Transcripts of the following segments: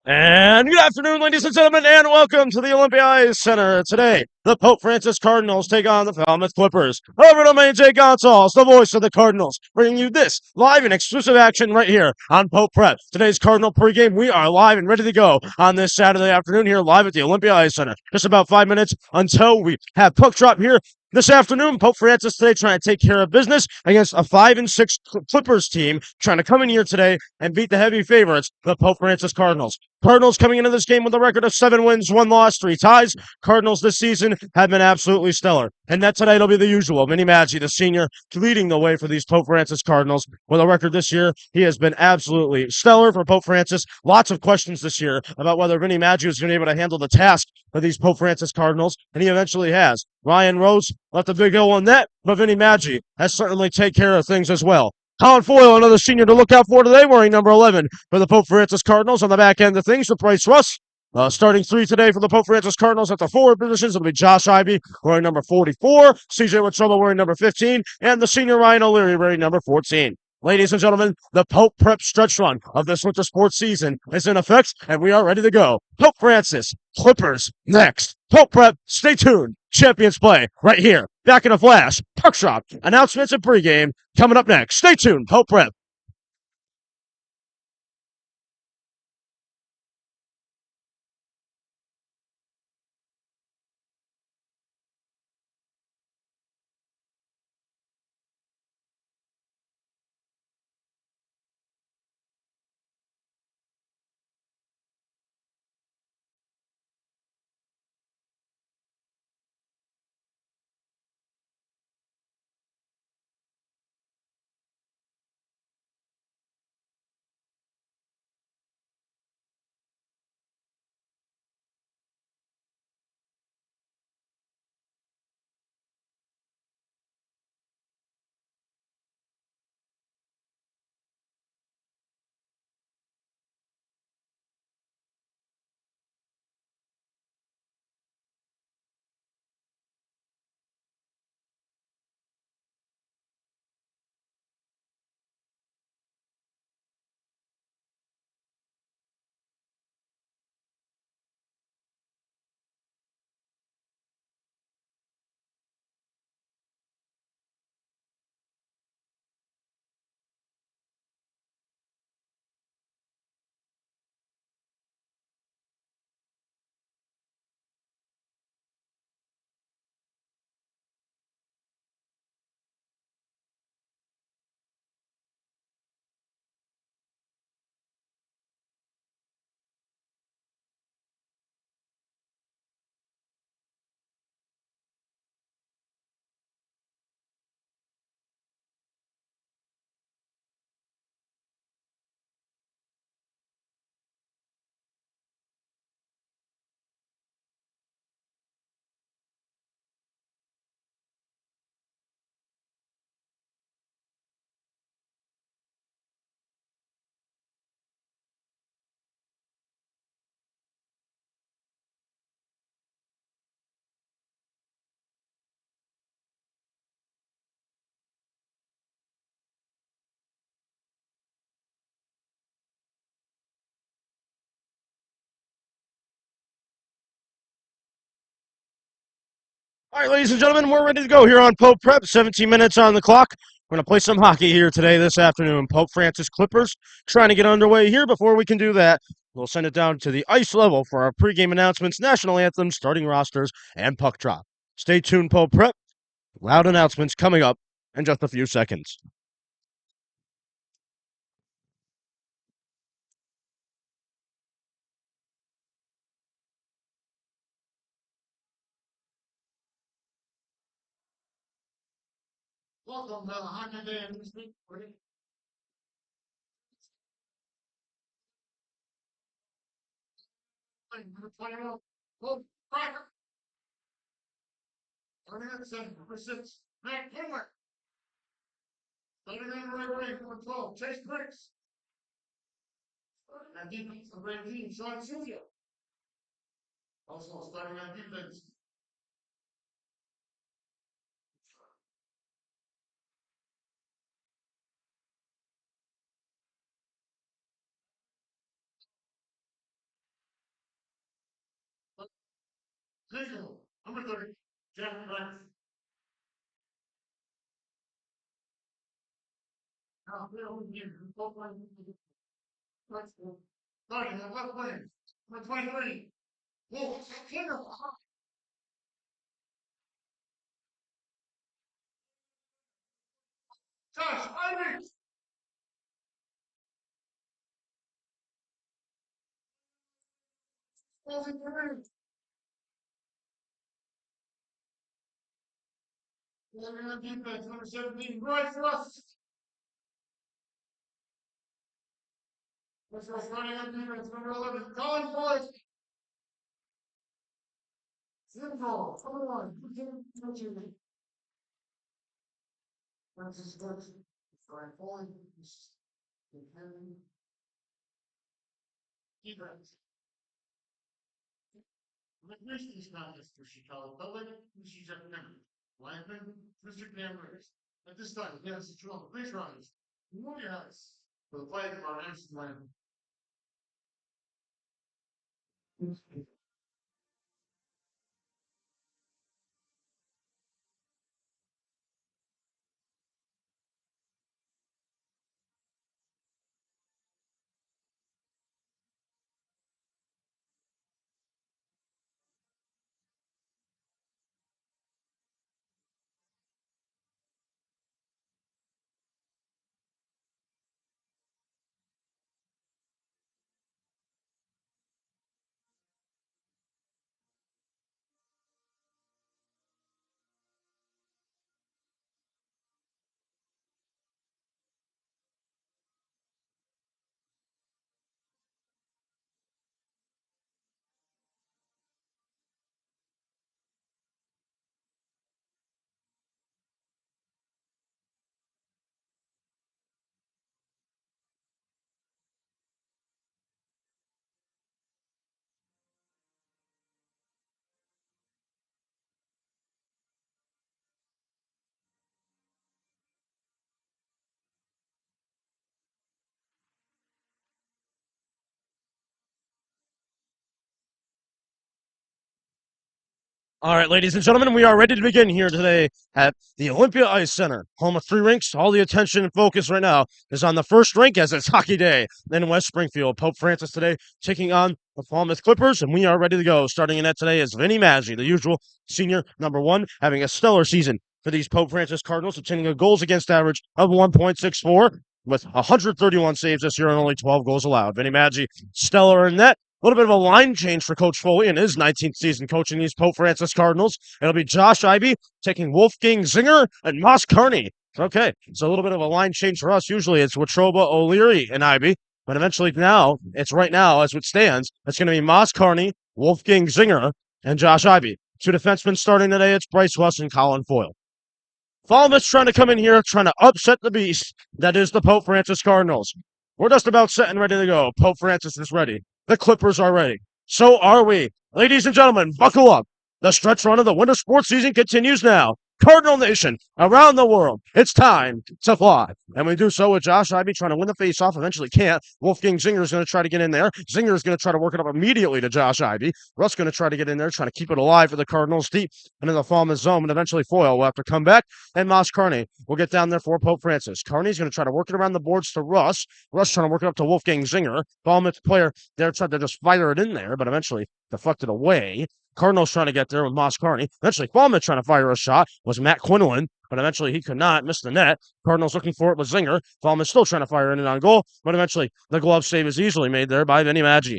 And good afternoon, ladies and gentlemen, and welcome to the Olympia Center. Today, the Pope Francis Cardinals take on the Falmouth Clippers. Over to me, Jay Gonzalez, the voice of the Cardinals, bringing you this live and exclusive action right here on Pope Prep. Today's Cardinal pregame, we are live and ready to go on this Saturday afternoon here live at the Olympia Center. Just about 5 minutes until we have puck drop here this afternoon. Pope Francis today trying to take care of business against a 5-6 Clippers team, trying to come in here today and beat the heavy favorites, the Pope Francis Cardinals. Cardinals coming into this game with a record of 7 wins, 1 loss, 3 ties. Cardinals this season have been absolutely stellar. And that tonight will be the usual. Vinny Maggi, the senior, leading the way for these Pope Francis Cardinals. With a record this year, he has been absolutely stellar for Pope Francis. Lots of questions this year about whether Vinny Maggi is going to be able to handle the task of these Pope Francis Cardinals, and he eventually has. Ryan Rose left a big hole on net, but Vinny Maggi has certainly taken care of things as well. Colin Foyle, another senior to look out for today, wearing number 11 for the Pope Francis Cardinals. On the back end of things, for Bryce Russ. Starting 3 today for the Pope Francis Cardinals at the forward positions will be Josh Ivey wearing number 44, CJ Wetruba wearing number 15, and the senior Ryan O'Leary wearing number 14. Ladies and gentlemen, the Pope Prep stretch run of this winter sports season is in effect, and we are ready to go. Pope Francis, Clippers, next. Pope Prep, stay tuned. Champions play right here. Back in a flash. Puck drop. Announcements and pregame coming up next. Stay tuned. Pope Prep. All right, ladies and gentlemen, we're ready to go here on Pope Prep. 17 minutes on the clock. We're going to play some hockey here today, this afternoon. Pope Francis Clippers trying to get underway here. Before we can do that, we'll send it down to the ice level for our pregame announcements, national anthems, starting rosters, and puck drop. Stay tuned, Pope Prep. Loud announcements coming up in just a few seconds. Welcome to the Hockey Games. Pope Francis. Number 6, Matt Henwick. Starting on the right wing, number 12, Chase Briggs. Starting on defense, number 18, Sean Susia. Also starting on defense, Legal. Number 30, Jack Grant. Now, Bill, you both line. Let's go. Starting at left lane. Number 23. Wolf, King. Josh, Ivy. Closing three. Leaving on defense, number 17, Bryce Russ. Bryce Russ running on defense, number 11, Colin Forrest. Simple, 21, 2. Francis Brooks, Brian Foley, Henry, defense. McNisty's contest for Chicago Public, Mrs. Jeff Henry. Lineman, Mr. Cameras. At this time, yes, it's wrong. Please rise. Move your eyes for the flag of our national land. All right, ladies and gentlemen, we are ready to begin here today at the Olympia Ice Center, home of 3 rinks. All the attention and focus right now is on the first rink as it's hockey day in West Springfield. Pope Francis today taking on the Falmouth Clippers, and we are ready to go. Starting in net today is Vinny Maggi, the usual senior number 1, having a stellar season for these Pope Francis Cardinals, obtaining a goals against average of 1.64 with 131 saves this year and only 12 goals allowed. Vinny Maggi, stellar in net. A little bit of a line change for Coach Foley in his 19th season coaching these Pope Francis Cardinals. It'll be Josh Ivey taking Wolfgang Zinger and Moss Kearney. Okay, so a little bit of a line change for us. Usually it's Watroba, O'Leary, and Ivey, but eventually now, it's right now, as it stands, it's going to be Moss Kearney, Wolfgang Zinger, and Josh Ivey. 2 defensemen starting today. It's Bryce Russ and Colin Foyle. Falmouth's trying to come in here, trying to upset the beast that is the Pope Francis Cardinals. We're just about set and ready to go. Pope Francis is ready. The Clippers are ready. So are we. Ladies and gentlemen, buckle up. The stretch run of the winter sports season continues now. Cardinal Nation, around the world, it's time to fly. And we do so with Josh Ivey trying to win the faceoff. Eventually can't. Wolfgang Zinger is going to try to get in there. Zinger is going to try to work it up immediately to Josh Ivey. Russ going to try to get in there, trying to keep it alive for the Cardinals deep and in the Falmouth zone. And eventually Foyle will have to come back. And Moss Kearney will get down there for Pope Francis. Kearney's going to try to work it around the boards to Russ. Russ trying to work it up to Wolfgang Zinger. Falmouth player there tried to just fire it in there, but eventually deflected away. Cardinals trying to get there with Moss Kearney. Eventually, Falmouth trying to fire a shot was Matt Quinlan, but eventually he could not miss the net. Cardinals looking for it with Zinger. Falmouth still trying to fire in it on goal, but eventually the glove save is easily made there by Vinny Maggi.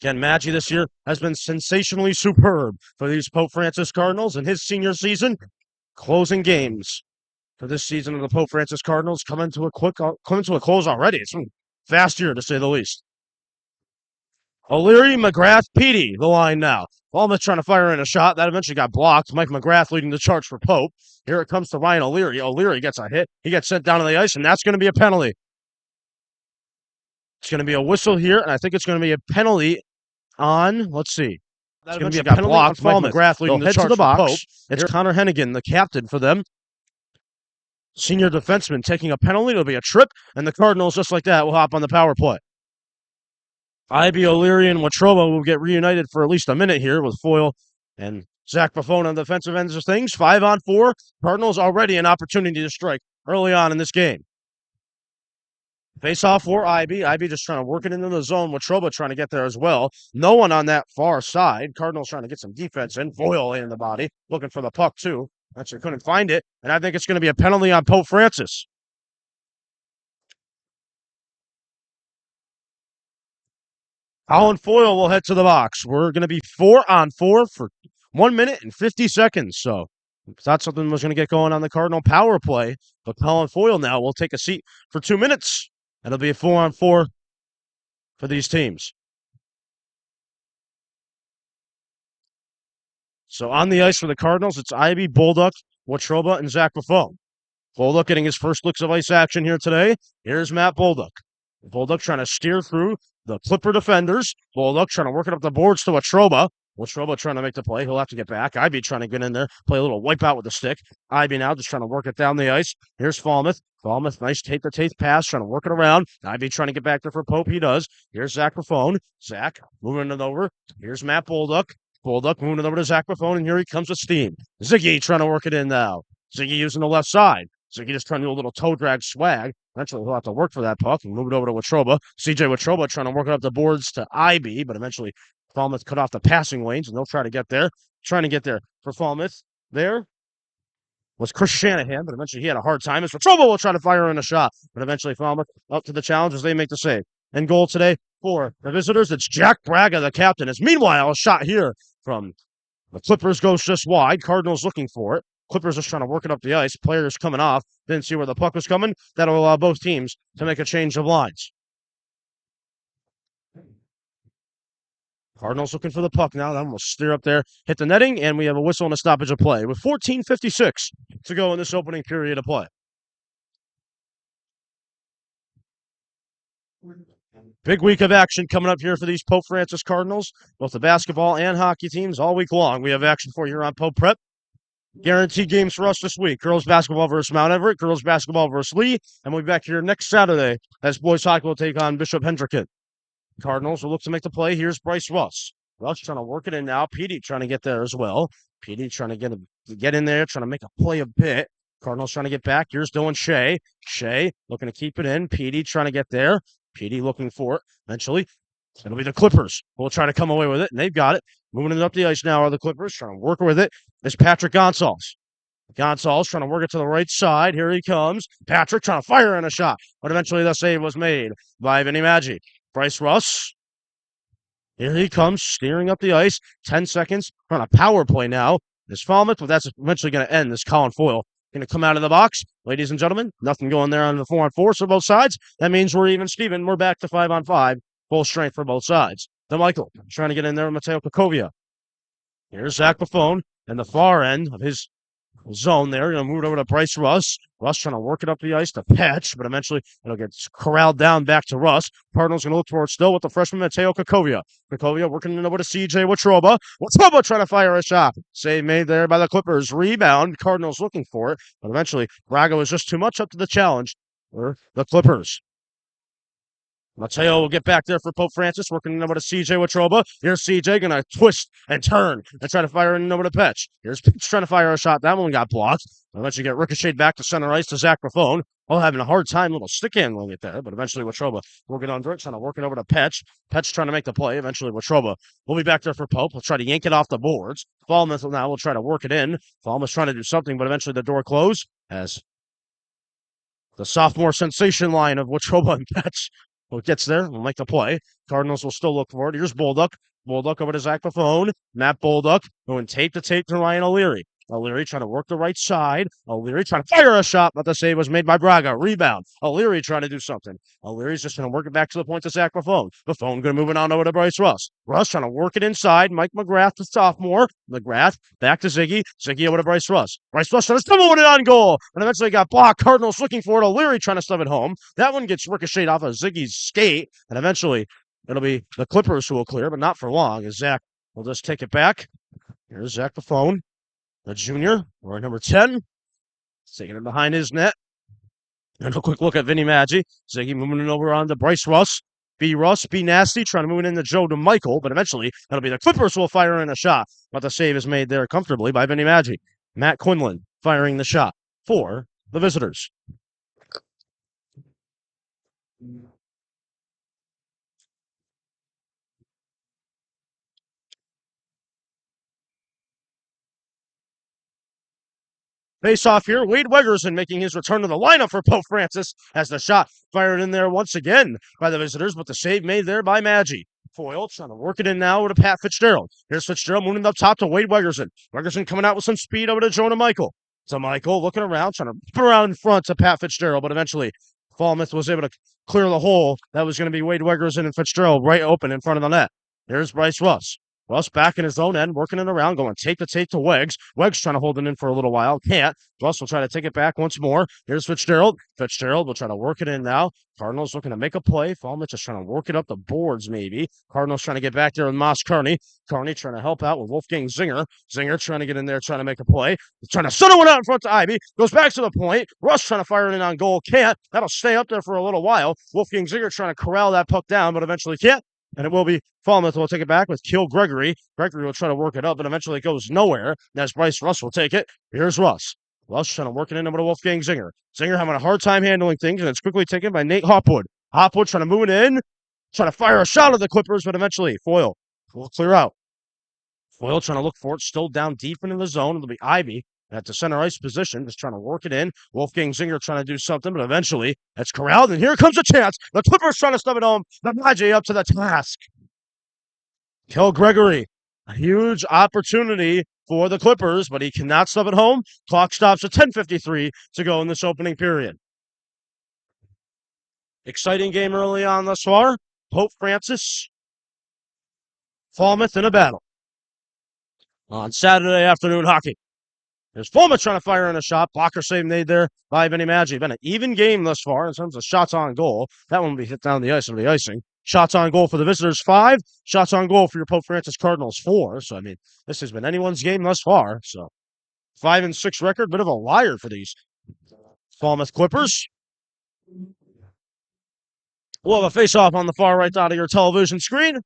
Again, Maggi this year has been sensationally superb for these Pope Francis Cardinals in his senior season. Closing games for this season of the Pope Francis Cardinals coming to a close already. It's been a fast year, to say the least. O'Leary, McGrath, Petey, the line now. Falmouth trying to fire in a shot. That eventually got blocked. Mike McGrath leading the charge for Pope. Here it comes to Ryan O'Leary. O'Leary gets a hit. He gets sent down to the ice, and that's going to be a penalty. It's going to be a whistle here, and I think it's going to be a penalty on, let's see. It's going to be a penalty blocked. Mike McGrath leading the charge to the box. Pope. It's Connor Hennigan, the captain for them. Senior defenseman taking a penalty. It'll be a trip, and the Cardinals, just like that, will hop on the power play. Ivy, O'Leary, and Watroba will get reunited for at least a minute here with Foyle and Zach Buffone on the defensive ends of things. 5-on-4. Cardinals already an opportunity to strike early on in this game. Face off for Ivy. Ivy just trying to work it into the zone. Watroba trying to get there as well. No one on that far side. Cardinals trying to get some defense in. Foyle in the body. Looking for the puck, too. Actually couldn't find it. And I think it's going to be a penalty on Pope Francis. Colin Foyle will head to the box. We're going to be 4-on-4 for 1 minute and 50 seconds. So thought something was going to get going on the Cardinal power play. But Colin Foyle now will take a seat for 2 minutes. It'll be a 4-on-4 for these teams. So on the ice for the Cardinals, it's Ivy, Bolduc, Watroba, and Zach Buffone. Bolduc getting his first looks of ice action here today. Here's Matt Bolduc. Bolduc trying to steer through the Clipper defenders. Bolduc trying to work it up the boards to Watroba. Watroba trying to make the play. He'll have to get back. Ivy trying to get in there, play a little wipeout with the stick. Ivy now just trying to work it down the ice. Here's Falmouth. Falmouth, nice tape-to-tape pass, trying to work it around. Ivy trying to get back there for Pope. He does. Here's Zach Buffone. Zach moving it over. Here's Matt Bolduc. Bolduc moving it over to Zach Buffone, and here he comes with steam. Ziggy trying to work it in now. Ziggy using the left side. Ziggy just trying to do a little toe drag swag. Eventually, he'll have to work for that puck and move it over to Watroba. CJ Watroba trying to work it up the boards to Ivy, but eventually Falmouth cut off the passing lanes, and they'll try to get there. Trying to get there for Falmouth. There was Chris Shanahan, but eventually he had a hard time. As Watroba will try to fire in a shot, but eventually Falmouth up to the challenge as they make the save. And goal today for the visitors, it's Jack Braga, the captain. As meanwhile, a shot here from the Clippers goes just wide. Cardinals looking for it. Clippers just trying to work it up the ice. Players coming off. Didn't see where the puck was coming. That'll allow both teams to make a change of lines. Cardinals looking for the puck now. That will steer up there, hit the netting, and we have a whistle and a stoppage of play with 14:56 to go in this opening period of play. Big week of action coming up here for these Pope Francis Cardinals. Both the basketball and hockey teams all week long. We have action for you here on Pope Prep. Guaranteed games for us this week. Girls basketball versus Mount Everett. Girls basketball versus Lee. And we'll be back here next Saturday as boys hockey will take on Bishop Hendricken. Cardinals will look to make the play. Here's Bryce Russ. Russ trying to work it in now. Petey trying to get there as well. Petey trying to get in there, trying to make a play a bit. Cardinals trying to get back. Here's Dylan Shea. Shea looking to keep it in. Petey trying to get there. Petey looking for it. Eventually, it'll be the Clippers. We'll try to come away with it, and they've got it. Moving it up the ice now are the Clippers. Trying to work with it is Patrick Gonsalves. Gonsalves trying to work it to the right side. Here he comes. Patrick trying to fire in a shot, but eventually the save was made by Vinny Maggi. Bryce Russ. Here he comes, steering up the ice. 10 seconds. On a power play now. This Falmouth, but that's eventually going to end. This Colin Foyle going to come out of the box. Ladies and gentlemen, nothing going there on the 4-on-4 for both sides. That means we're even Steven. We're back to 5-on-5. Full strength for both sides. Michael trying to get in there with Mateo Kakovia. Here's Zach Buffone and the far end of his zone there. Going to move it over to Bryce Russ. Russ trying to work it up the ice to Patch, but eventually it'll get corralled down back to Russ. Cardinals going to look for it still with the freshman Mateo Kakovia. Kakovia working it over to CJ Watroba. Watroba trying to fire a shot. Save made there by the Clippers. Rebound. Cardinals looking for it, but eventually Braga was just too much up to the challenge for the Clippers. Mateo will get back there for Pope Francis, working over to CJ Watroba. Here's CJ going to twist and turn and try to fire in over to Petch. Here's Petch trying to fire a shot. That one got blocked. Eventually get ricocheted back to center ice to Zach Buffone. All having a hard time, little stick handling it there, but eventually Watroba working under it, trying to work it over to Petch. Petch trying to make the play. Eventually Watroba will be back there for Pope. We'll try to yank it off the boards. Falmouth now will try to work it in. Falmouth trying to do something, but eventually the door closed as the sophomore sensation line of Watroba and Petch. Well, gets there, we'll make the play. Cardinals will still look for it. Here's Bolduc. Bolduc over to Zach Buffone. Matt Bolduc going tape to tape to Ryan O'Leary. O'Leary trying to work the right side. O'Leary trying to fire a shot, but the save was made by Braga. Rebound. O'Leary trying to do something. O'Leary's just going to work it back to the point to Zach Buffone. Buffone going to move it on over to Bryce Russ. Russ trying to work it inside. Mike McGrath, the sophomore. McGrath back to Ziggy. Ziggy over to Bryce Russ. Bryce Russ trying to stumble with it on goal, and eventually got blocked. Cardinals looking for it. O'Leary trying to stuff it home. That one gets ricocheted off of Ziggy's skate, and eventually it'll be the Clippers who will clear, but not for long, as Zach will just take it back. Here's Zach Buffone. The junior, or number 10, taking it behind his net. And a quick look at Vinny Maggi. Ziggy moving it over on to Bryce Russ. B. Russ, B. Nasty, trying to move it into Joe to Michael, but eventually that'll be the Clippers will fire in a shot. But the save is made there comfortably by Vinny Maggi. Matt Quinlan firing the shot for the visitors. Face off here, Wade Wegerson making his return to the lineup for Pope Francis as the shot fired in there once again by the visitors, but the save made there by Maggi. Foyle trying to work it in now over to Pat Fitzgerald. Here's Fitzgerald moving up top to Wade Wegerson. Wegerson coming out with some speed over to Jonah Michael. So Michael looking around, trying to put around in front to Pat Fitzgerald, but eventually Falmouth was able to clear the hole. That was going to be Wade Wegerson and Fitzgerald right open in front of the net. Here's Bryce Russ. Russ back in his own end, working it around, going take the tape to Weggs. Weggs trying to hold it in for a little while. Can't. Russ will try to take it back once more. Here's Fitzgerald. Fitzgerald will try to work it in now. Cardinals looking to make a play. Falmouth just trying to work it up the boards, maybe. Cardinals trying to get back there with Moss Kearney. Kearney trying to help out with Wolfgang Zinger. Zinger trying to get in there, trying to make a play. Trying to settle it out in front to Ivy. Goes back to the point. Russ trying to fire it in on goal. Can't. That'll stay up there for a little while. Wolfgang Zinger trying to corral that puck down, but eventually can't. And it will be Falmouth will take it back with Kill Gregory. Gregory will try to work it up, but eventually it goes nowhere. As Bryce Russ will take it. Here's Russ. Russ trying to work it in over to Wolfgang Zinger. Zinger having a hard time handling things, and it's quickly taken by Nate Hopwood. Hopwood trying to move it in, trying to fire a shot at the Clippers, but eventually Foyle will clear out. Foyle trying to look for it, still down deep into the zone. It'll be Ivy at the center ice position, just trying to work it in. Wolfgang Zinger trying to do something, but eventually it's corralled, and here comes a chance. The Clippers trying to stub it home. The Magic up to the task. Kill Gregory. A huge opportunity for the Clippers, but he cannot stub it home. Clock stops at 10:53 to go in this opening period. Exciting game early on thus far. Pope Francis, Falmouth in a battle on Saturday afternoon hockey. There's Falmouth trying to fire in a shot. Blocker save made there by Vinny Maggi. Been an even game thus far in terms of shots on goal. That one will be hit down the ice and the icing. Shots on goal for the visitors, 5. Shots on goal for your Pope Francis Cardinals, 4. So, I mean, this has been anyone's game thus far. So, 5-6 record. Bit of a liar for these Falmouth Clippers. We'll have a face-off on the far right side of your television screen.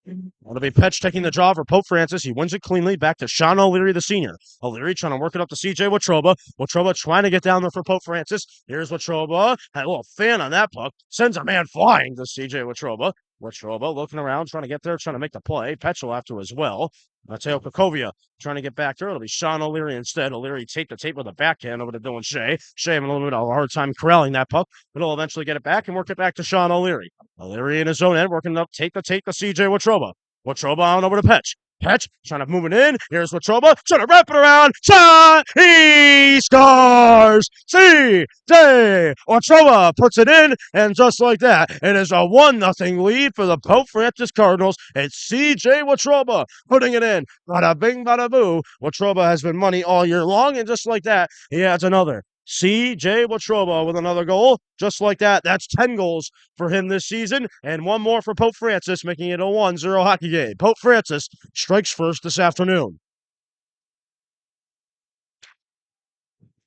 It'll be Petch taking the draw for Pope Francis. He wins it cleanly. Back to Sean O'Leary, the senior. O'Leary trying to work it up to C.J. Watroba. Watroba trying to get down there for Pope Francis. Here's Watroba. Had a little fan on that puck. Sends a man flying to C.J. Watroba. Watroba looking around, trying to get there, trying to make the play. Petch will have to as well. Mateo Kakovia trying to get back there. It'll be Sean O'Leary instead. O'Leary take the tape with a backhand over to Dylan Shea. Shea having a little bit of a hard time corralling that puck, but he'll eventually get it back and work it back to Sean O'Leary. O'Leary in his own end, working up, take the tape to C.J. Watroba. Watroba on over to Petch. Petch trying to move it in. Here's Watroba trying to wrap it around. Shot! He scores! C.J. Watroba puts it in, and just like that, it is a 1-0 lead for the Pope Francis Cardinals. It's C.J. Watroba putting it in. Bada bing, bada boo. Watroba has been money all year long, and just like that, he adds another. C.J. Watroba with another goal. Just like that, that's 10 goals for him this season, and one more for Pope Francis, making it a 1-0 hockey game. Pope Francis strikes first this afternoon.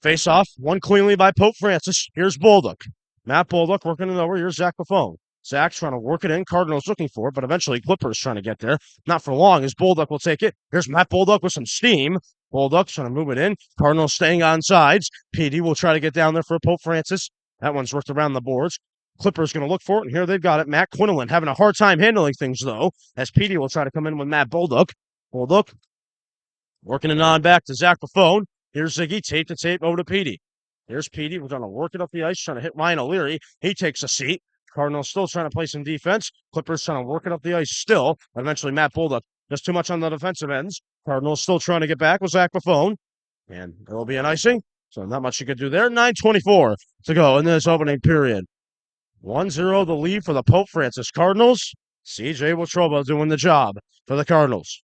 Face off, won cleanly by Pope Francis. Here's Bolduc. Matt Bolduc working it over. Here's Zach Buffon. Zach trying to work it in. Cardinals looking for it, but eventually Clippers trying to get there. Not for long as Bolduc will take it. Here's Matt Bolduc with some steam. Bolduc trying to move it in. Cardinals staying on sides. PD will try to get down there for Pope Francis. That one's worked around the boards. Clippers going to look for it, and here they've got it. Matt Quinlan having a hard time handling things, though, as PD will try to come in with Matt Bolduc. Bolduc working it on back to Zach Buffon. Here's Ziggy, tape to tape over to PD. Here's PD. We're going to work it up the ice, trying to hit Ryan O'Leary. He takes a seat. Cardinals still trying to play some defense. Clippers trying to work it up the ice still. Eventually, Matt Bolduc just too much on the defensive ends. Cardinals still trying to get back with Zach Buffon. And there will be an icing. So not much you could do there. 9:24 to go in this opening period. 1-0 the lead for the Pope Francis Cardinals. C.J. Watroba doing the job for the Cardinals.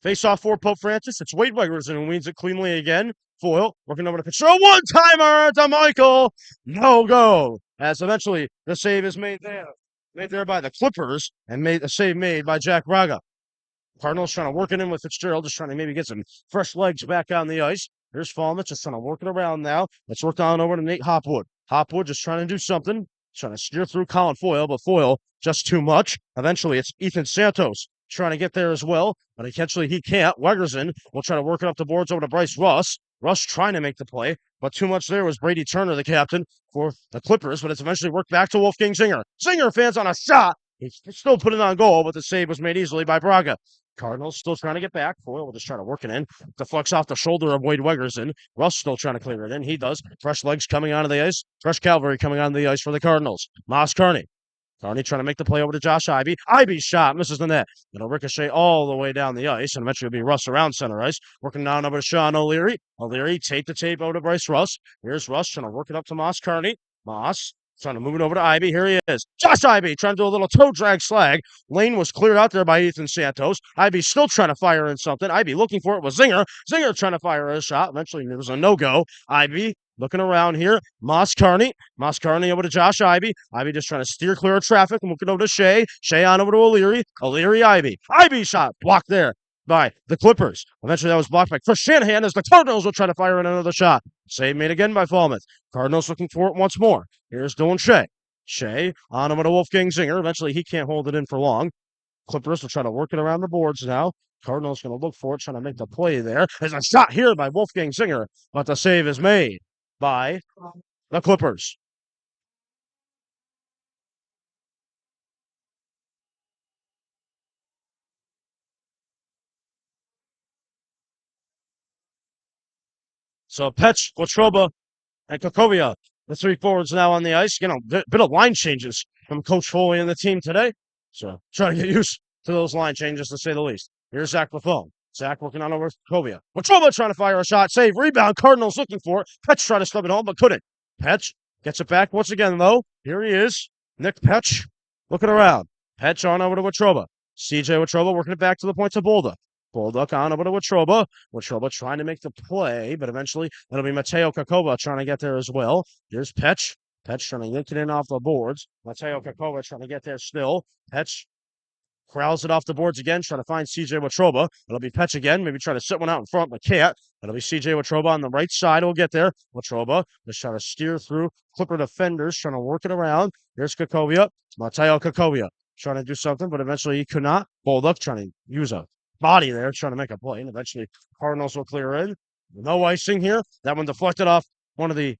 Face off for Pope Francis. It's Wade Wegerson who wins it cleanly again. Foyle working over to control. One-timer to Michael. No go. As eventually the save is made there. Made there by the Clippers and made the save made by Jack Braga. Cardinals trying to work it in with Fitzgerald, just trying to maybe get some fresh legs back on the ice. Here's Falmouth just trying to work it around now. Let's work on over to Nate Hopwood. Hopwood just trying to do something. Trying to steer through Colin Foyle, but Foyle just too much. Eventually, it's Ethan Santos trying to get there as well, but eventually he can't. Wegerson will try to work it up the boards over to Bryce Russ. Russ trying to make the play, but too much there was Brady Turner, the captain for the Clippers, but it's eventually worked back to Wolfgang Zinger. Zinger fans on a shot. He's still put it on goal, but the save was made easily by Braga. Cardinals still trying to get back. Foyle will just try to work it in. Deflects off the shoulder of Wade Wegerson. Russ still trying to clear it in. He does. Fresh legs coming onto the ice. Fresh cavalry coming onto the ice for the Cardinals. Moss Kearney. Kearney trying to make the play over to Josh Ivey. Ivey's shot misses the net. It'll ricochet all the way down the ice, and eventually it'll be Russ around center ice. Working down over to Sean O'Leary. O'Leary tape to tape over to Bryce Russ. Here's Russ trying to work it up to Moss Kearney. Moss trying to move it over to Ivey. Here he is. Josh Ivey trying to do a little toe drag slag. Lane was cleared out there by Ethan Santos. Ivey still trying to fire in something. Ivey looking for it was Zinger. Zinger trying to fire a shot. Eventually it was a no-go. Ivey looking around here. Moss Kearney. Moss Kearney over to Josh Ivey. Ivey just trying to steer clear of traffic and looking over to Shea. Shea on over to O'Leary. O'Leary, Ivey. Ivey shot blocked there by the Clippers. Eventually that was blocked by Chris Shanahan as the Cardinals will try to fire in another shot. Save made again by Falmouth. Cardinals looking for it once more. Here's Dylan Shea. Shea on over to Wolfgang Zinger. Eventually he can't hold it in for long. Clippers will try to work it around the boards now. Cardinals going to look for it, trying to make the play there. There's a shot here by Wolfgang Zinger, but the save is made by the Clippers. So Petch, Watroba, and Kokovia, the three forwards now on the ice. You know, bit of line changes from Coach Foley and the team today. So trying to get used to those line changes, to say the least. Here's Zach Lafone. Zach working on over Kokovia. Watroba trying to fire a shot. Save. Rebound. Cardinals looking for it. Petch trying to stub it home, but couldn't. Petch gets it back once again, though. Here he is. Nick Petch looking around. Petch on over to Watroba. CJ Watroba working it back to the point to Bolduc. Bolduc on over to Watroba. Watroba trying to make the play, but eventually it'll be Mateo Kakova trying to get there as well. Here's Petch. Petch trying to yank it in off the boards. Mateo Kakova trying to get there still. Petch crowds it off the boards again, trying to find CJ Watroba. It'll be Petch again, maybe try to sit one out in front, but can't. It'll be CJ Watroba on the right side. Will get there. Watroba just trying to steer through Clipper defenders, trying to work it around. Here's Kakovia. Mateo Kakovia trying to do something, but eventually he could not. Bolduc trying to use a body there, trying to make a play, and eventually Cardinals will clear in. No icing here. That one deflected off one of the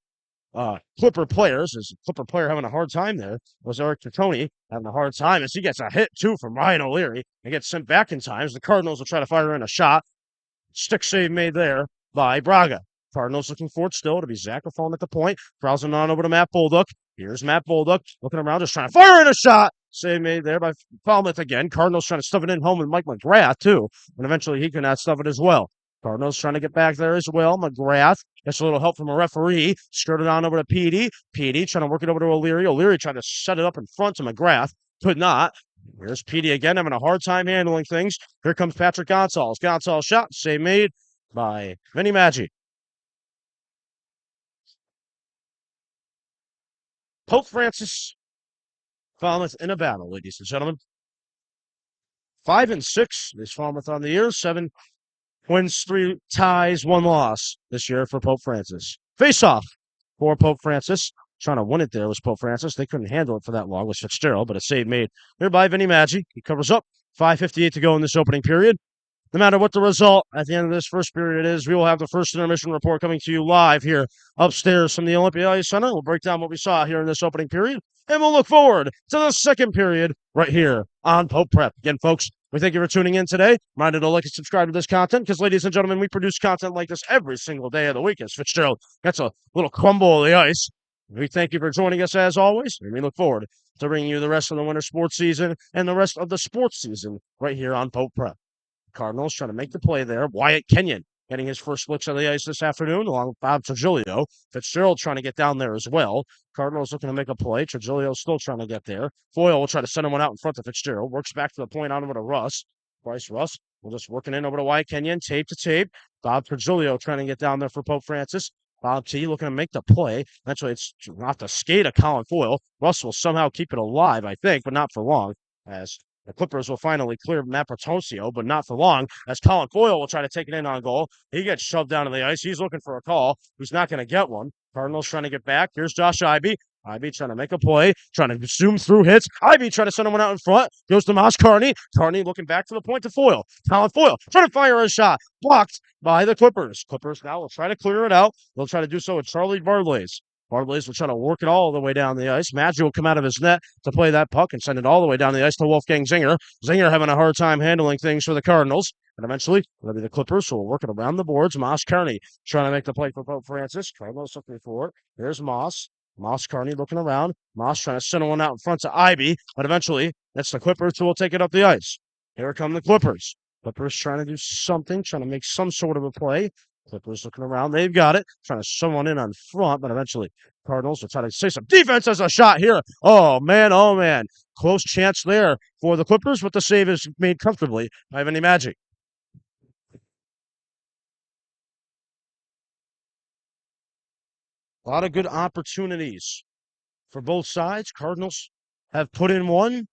Clipper players. Is a Clipper player having a hard time there. Was Eric Tony having a hard time as he gets a hit, too, from Ryan O'Leary and gets sent back in times. The Cardinals will try to fire in a shot. Stick save made there by Braga. Cardinals looking for it still to be Zach Lafone at the point. Browsing on over to Matt Bolduc. Here's Matt Bolduc looking around, just trying to fire in a shot. Save made there by Falmouth again. Cardinals trying to stuff it in home with Mike McGrath, too. And eventually he cannot stuff it as well. Cardinals trying to get back there as well. McGrath gets a little help from a referee. Skirted on over to Petey. Petey trying to work it over to O'Leary. O'Leary trying to set it up in front to McGrath. Could not. Here's Petey again, having a hard time handling things. Here comes Patrick Gonzalez. Gonzalez shot. Save made by Vinny Maggi. Pope Francis, Falmouth in a battle, ladies and gentlemen. 5-6 is Falmouth on the year. 7 wins, 3 ties, 1 loss this year for Pope Francis. Face off for Pope Francis. Trying to win it there was Pope Francis. They couldn't handle it for that long with Fitzgerald, but a save made there by Vinny Maggi. He covers up. 5:58 to go in this opening period. No matter what the result at the end of this first period is, we will have the first intermission report coming to you live here upstairs from the Olympia Ice Center. We'll break down what we saw here in this opening period, and we'll look forward to the second period right here on Pope Prep. Again, folks, we thank you for tuning in today. Reminded to like and subscribe to this content because, ladies and gentlemen, we produce content like this every single day of the week. As Fitzgerald gets a little crumble of the ice. We thank you for joining us as always, and we look forward to bringing you the rest of the winter sports season and the rest of the sports season right here on Pope Prep. Cardinals trying to make the play there. Wyatt Kenyon getting his first looks on the ice this afternoon, along with Bob Trigilio. Fitzgerald trying to get down there as well. Cardinals looking to make a play. Trigilio still trying to get there. Foyle will try to send one out in front of Fitzgerald. Works back to the point on over to Russ. Bryce Russ will just working in over to Wyatt Kenyon. Tape to tape. Bob Trigilio trying to get down there for Pope Francis. Bob T looking to make the play. Eventually, it's not the skate of Colin Foyle. Russ will somehow keep it alive, I think, but not for long, as The Clippers will finally clear Matt Bertosio, but not for long, as Colin Foyle will try to take it in on goal. He gets shoved down to the ice. He's looking for a call. He's not going to get one. Cardinals trying to get back. Here's Josh Ivey. Ivey trying to make a play, trying to zoom through hits. Ivey trying to send one out in front. Goes to Moss Carney. Carney looking back to the point to Foyle. Colin Foyle trying to fire a shot. Blocked by the Clippers. Clippers now will try to clear it out. They'll try to do so with Charlie Bartleys. Bartleys will try to work it all the way down the ice. Maggi will come out of his net to play that puck and send it all the way down the ice to Wolfgang Zinger. Zinger having a hard time handling things for the Cardinals. And eventually, it'll be the Clippers who will work it around the boards. Moss Carney trying to make the play for Pope Francis. Cardinals looking for it. Here's Moss. Moss Carney looking around. Moss trying to send one out in front to Ivey. But eventually, it's the Clippers who will take it up the ice. Here come the Clippers. Clippers trying to do something, trying to make some sort of a play. Clippers looking around. They've got it. Trying to shove one in on front, but eventually Cardinals will try to say some defense as a shot here. Oh, man. Oh, man. Close chance there for the Clippers, but the save is made comfortably by Vinny Magic. A lot of good opportunities for both sides. Cardinals have put in one.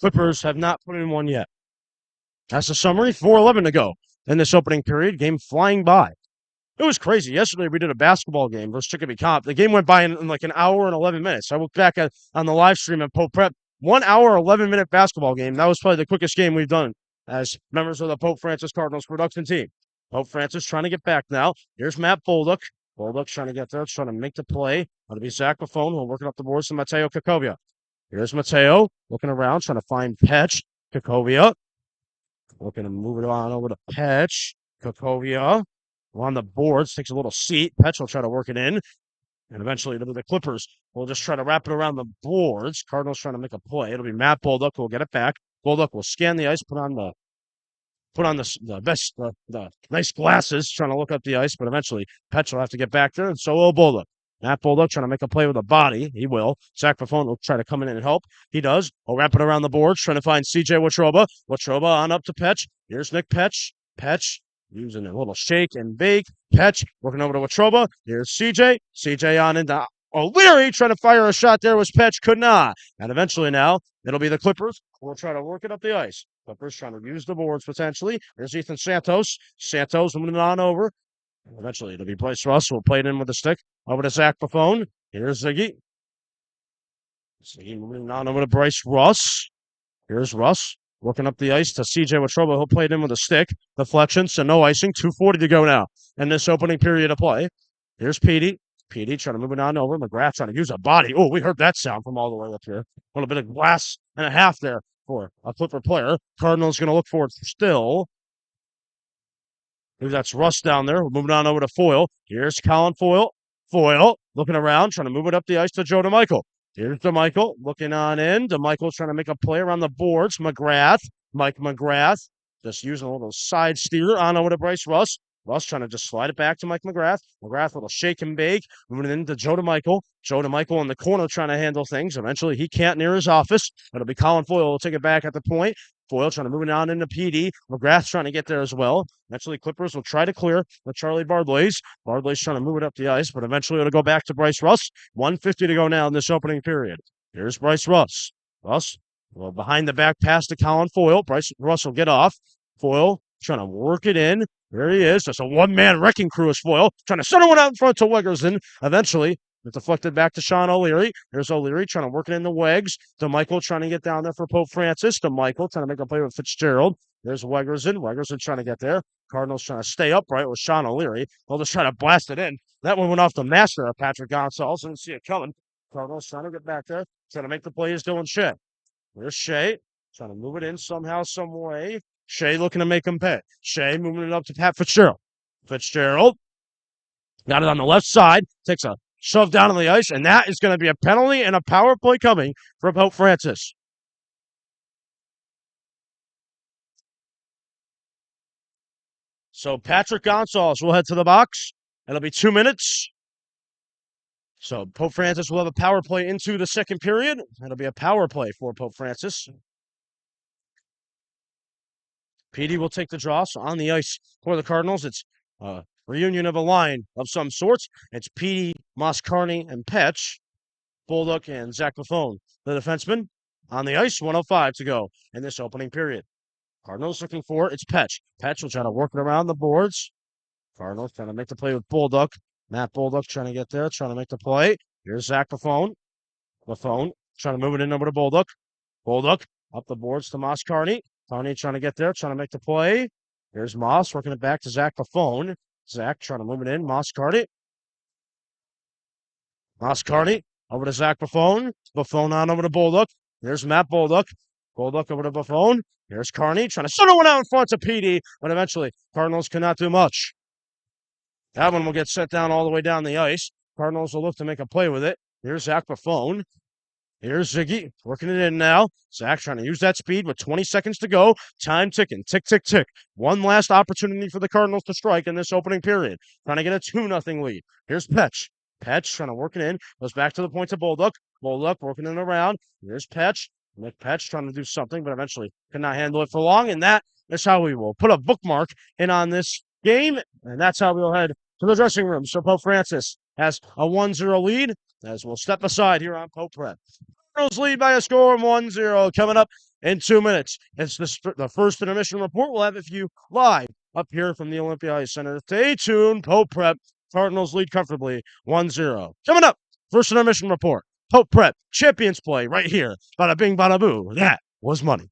Clippers have not put in one yet. That's the summary. 4:11 to go in this opening period. Game flying by. It was crazy. Yesterday, we did a basketball game versus Chicopee Comp. The game went by in like an hour and 11 minutes. I looked back on the live stream at Pope Prep. 1 hour, 11-minute basketball game. That was probably the quickest game we've done as members of the Pope Francis Cardinals production team. Pope Francis trying to get back now. Here's Matt Bolduc. Bolduc trying to get there, trying to make the play. It'll be Zach Buffone. We're working up the boards to Mateo Kakovia. Here's Mateo looking around, trying to find Petch. Kakovia. Looking to move it on over to Petch. Kakovia. On the boards, takes a little seat. Petch will try to work it in. And eventually, the Clippers will just try to wrap it around the boards. Cardinals trying to make a play. It'll be Matt Bolduc who will get it back. Bolduc will scan the ice, put on the nice glasses, trying to look up the ice. But eventually, Petch will have to get back there, and so will Bolduc. Matt Bolduc trying to make a play with a body. He will. Zach Buffone will try to come in and help. He does. He'll wrap it around the boards, trying to find C.J. Watroba. Watroba on up to Petch. Here's Nick Petch. Petch using a little shake and bake. Petch working over to Watroba. Here's CJ. CJ on into O'Leary trying to fire a shot there was Petch. Could not. And eventually now, it'll be the Clippers. We'll try to work it up the ice. Clippers trying to use the boards potentially. There's Ethan Santos. Santos moving on over. Eventually, it'll be Bryce Russ. We'll play it in with the stick. Over to Zach Buffone. Here's Ziggy. Ziggy moving on over to Bryce Russ. Here's Russ. Working up the ice to C.J. Watroba. He'll play it in with a stick. Deflection, so no icing. 2:40 to go now in this opening period of play. Here's Petey. Petey trying to move it on over. McGrath trying to use a body. Oh, we heard that sound from all the way up here. A little bit of glass and a half there for a Clipper player. Cardinals going to look for it still. Maybe that's Russ down there. We're moving on over to Foyle. Here's Colin Foyle. Foyle looking around, trying to move it up the ice to Joe DeMichael. Here's DeMichael looking on in. DeMichael's trying to make a play around the boards. McGrath, Mike McGrath, just using a little side steer on over to Bryce Russ. Russ trying to just slide it back to Mike McGrath. McGrath little shake and bake. Moving it into Joe DeMichael. Joe DeMichael in the corner trying to handle things. Eventually, he can't near his office. It'll be Colin Foyle will take it back at the point. Foyle trying to move it on into PD. McGrath's trying to get there as well. Eventually, Clippers will try to clear with Charlie Bartleys. Bartleys trying to move it up the ice, but eventually it'll go back to Bryce Russ. 1:50 to go now in this opening period. Here's Bryce Russ. Russ, well, behind the back pass to Colin Foyle. Bryce Russ will get off. Foyle trying to work it in. There he is. Just a one-man wrecking crew is Foyle. Trying to center one out in front to Wegerson. Eventually, it's deflected back to Sean O'Leary. There's O'Leary trying to work it in the Wegs. DeMichael trying to get down there for Pope Francis. DeMichael trying to make a play with Fitzgerald. There's Wegerson. Wegerson trying to get there. Cardinals trying to stay upright with Sean O'Leary. They'll just try to blast it in. That one went off the master of Patrick Gonsalves. Didn't see it coming. Cardinals trying to get back there. Trying to make the play is Dylan Shea. There's Shea. Trying to move it in somehow, some way. Shea looking to make him pay. Shea moving it up to Pat Fitzgerald. Fitzgerald got it on the left side. Takes a shove down on the ice, and that is going to be a penalty and a power play coming for Pope Francis. So Patrick Gonsalves will head to the box. It'll be 2 minutes. So Pope Francis will have a power play into the second period. It'll be a power play for Pope Francis. PD will take the draw. So on the ice for the Cardinals, it's a reunion of a line of some sorts. It's PD, Moss Carney, and Petch. Bolduc and Zach Buffone, the defenseman. On the ice, 105 to go in this opening period. Cardinals looking for it's Petch. Petch will try to work it around the boards. Cardinals trying to make the play with Bulldog. Matt Bulldog trying to get there, trying to make the play. Here's Zach Buffone. Buffone trying to move it in over to Bulldog. Bulldog up the boards to Moss Carney. Carney trying to get there, trying to make the play. Here's Moss working it back to Zach Buffone. Zach trying to move it in. Moss Carney. Moss Carney over to Zach Buffone. Buffone on over to Bulldog. Here's Matt Bulldog. Bulldog over to Buffone. Here's Carney trying to center one out in front to PD, but eventually Cardinals cannot do much. That one will get set down all the way down the ice. Cardinals will look to make a play with it. Here's Zach Buffone. Here's Ziggy working it in now. Zach trying to use that speed with 20 seconds to go. Time ticking. Tick, tick, tick. One last opportunity for the Cardinals to strike in this opening period. Trying to get a 2-0 lead. Here's Petch. Petch trying to work it in. Goes back to the point to Bulldog. Bulldog working it around. Here's Petch. Nick Petch trying to do something, but eventually cannot handle it for long. And that is how we will put a bookmark in on this game. And that's how we'll head to the dressing room. So Pope Francis has a 1-0 lead as we'll step aside here on Pope Prep. Cardinals lead by a score of 1-0 coming up in 2 minutes. It's the first intermission report. We'll have it for you live up here from the Olympia Ice Center. Stay tuned. Pope Prep. Cardinals lead comfortably 1-0. Coming up, first intermission report. Pope Prep. Champions play right here. Bada bing, bada boo. That was money.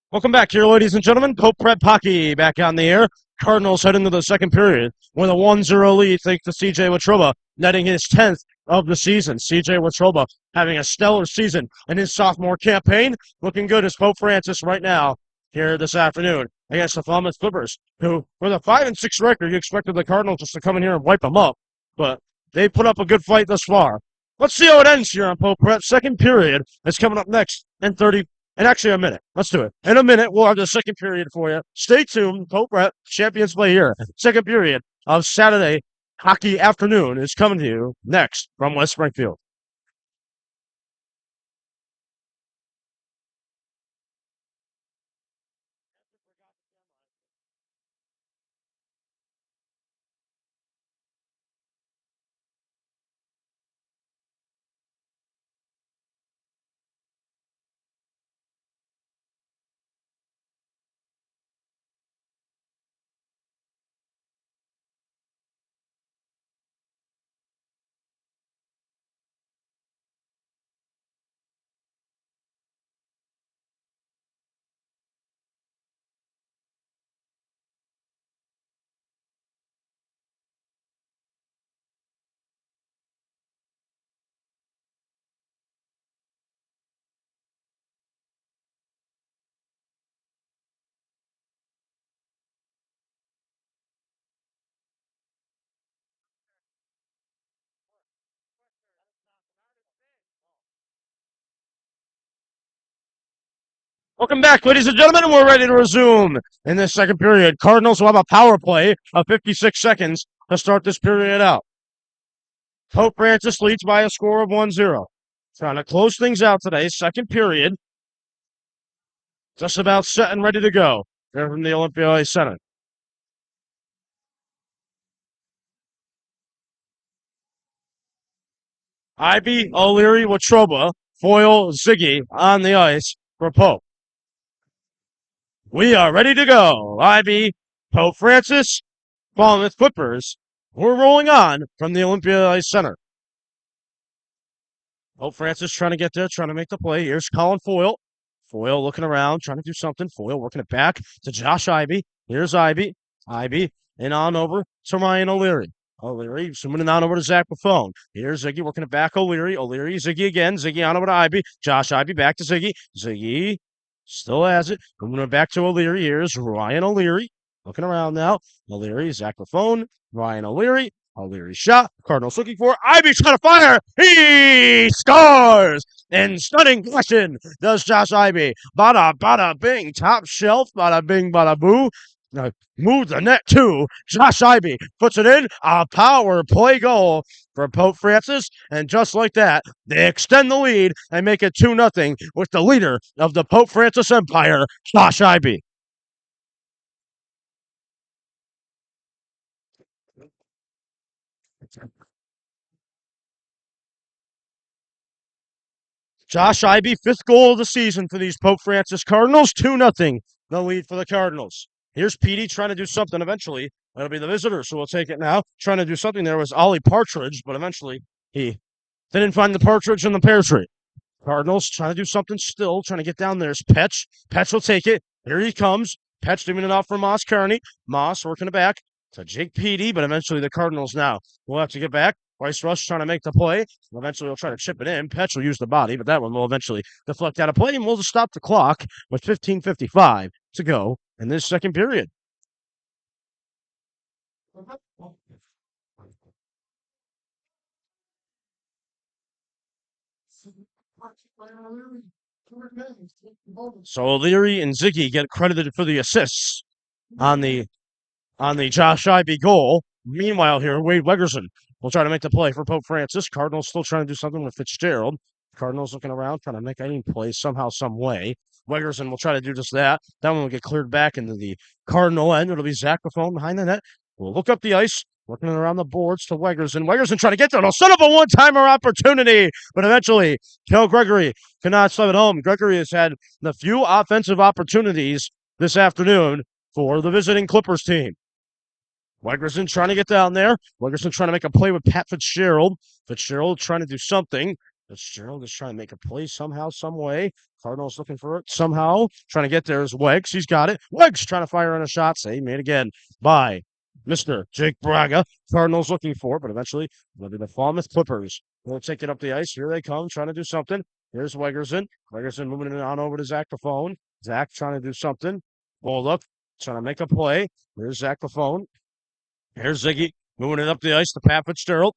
Welcome back here, ladies and gentlemen. Pope Prep Hockey back on the air. Cardinals head into the second period with a 1-0 lead thanks to C.J. Watroba, netting his 10th of the season. C.J. Watroba having a stellar season in his sophomore campaign. Looking good as Pope Francis right now here this afternoon against the Falmouth Clippers, who, with a 5-6 record, you expected the Cardinals just to come in here and wipe them up. But they put up a good fight thus far. Let's see how it ends here on Pope Prep. Second period is coming up next in 30 and actually a minute. Let's do it. In a minute, we'll have the second period for you. Stay tuned. Pope Rep Champions play here. Second period of Saturday hockey afternoon is coming to you next from West Springfield. Welcome back, ladies and gentlemen, and we're ready to resume in this second period. Cardinals will have a power play of 56 seconds to start this period out. Pope Francis leads by a score of 1-0. Trying to close things out today. Second period. Just about set and ready to go. Here from the Olympia Center. Ivy, O'Leary, Watroba, Foyle, Ziggy on the ice for Pope. We are ready to go. Ivy, Pope Francis, Falmouth Clippers. We're rolling on from the Olympia Ice Center. Pope Francis trying to get there, trying to make the play. Here's Colin Foyle. Foyle looking around, trying to do something. Foyle working it back to Josh Ivy. Here's Ivy. Ivy and on over to Ryan O'Leary. O'Leary zooming it on over to Zach Buffone. Here's Ziggy working it back. O'Leary. O'Leary, Ziggy again. Ziggy on over to Ivy. Josh Ivy back to Ziggy. Ziggy still has it. Moving it back to O'Leary. Here's Ryan O'Leary. Looking around now. O'Leary, Zach Buffone. Ryan O'Leary. O'Leary shot. Cardinals looking for Ivy trying to fire. He scores! In stunning fashion does Josh Ivy. Bada, bada, bing. Top shelf. Bada, bing, bada, boo. Move the net too. Josh Ivy puts it in. A power play goal for Pope Francis. And just like that, they extend the lead and make it 2-0 with the leader of the Pope Francis Empire, Josh Ivy. Josh Ivy, fifth goal of the season for these Pope Francis Cardinals. 2-0, the lead for the Cardinals. Here's Petey trying to do something eventually. That'll be the visitor, so we'll take it now. Trying to do something there was Ollie Partridge, but eventually he didn't find the partridge in the pear tree. Cardinals trying to do something still, trying to get down there. It's Petch. Petch will take it. Here he comes. Petch doing it off for Moss Kearney. Moss working it back to Jake Petey, but eventually the Cardinals now will have to get back. Bryce Rush trying to make the play. Eventually, he'll try to chip it in. Petch will use the body, but that one will eventually deflect out of play, and we'll just stop the clock with 15:55 to go in this second period. So O'Leary and Ziggy get credited for the assists on the Josh Ivy goal. Meanwhile, here Wade Wegerson will try to make the play for Pope Francis. Cardinals still trying to do something with Fitzgerald. Cardinals looking around, trying to make any play somehow, some way. Wegerson will try to do just that. That one will get cleared back into the Cardinal end. It'll be Zach Buffone behind the net. We'll look up the ice, looking around the boards to Wegerson. Wegerson trying to get there. It'll set up a one-timer opportunity, but eventually, Kel Gregory cannot slam it home. Gregory has had the few offensive opportunities this afternoon for the visiting Clippers team. Wegerson trying to get down there. Wegerson trying to make a play with Pat Fitzgerald. Fitzgerald trying to do something. Fitzgerald is trying to make a play somehow, some way. Cardinals looking for it somehow. Trying to get there is Weggs. He's got it. Weggs trying to fire on a shot. Save made again by Mr. Jake Braga. Cardinals looking for it, but eventually it'll be the Falmouth Clippers. They'll take it up the ice. Here they come, trying to do something. Here's Wegerson. Wegerson moving it on over to Zach Lafone. Zach trying to do something. Hold up. Trying to make a play. Here's Zach Lafone. Here's Ziggy moving it up the ice to Pat Fitzgerald.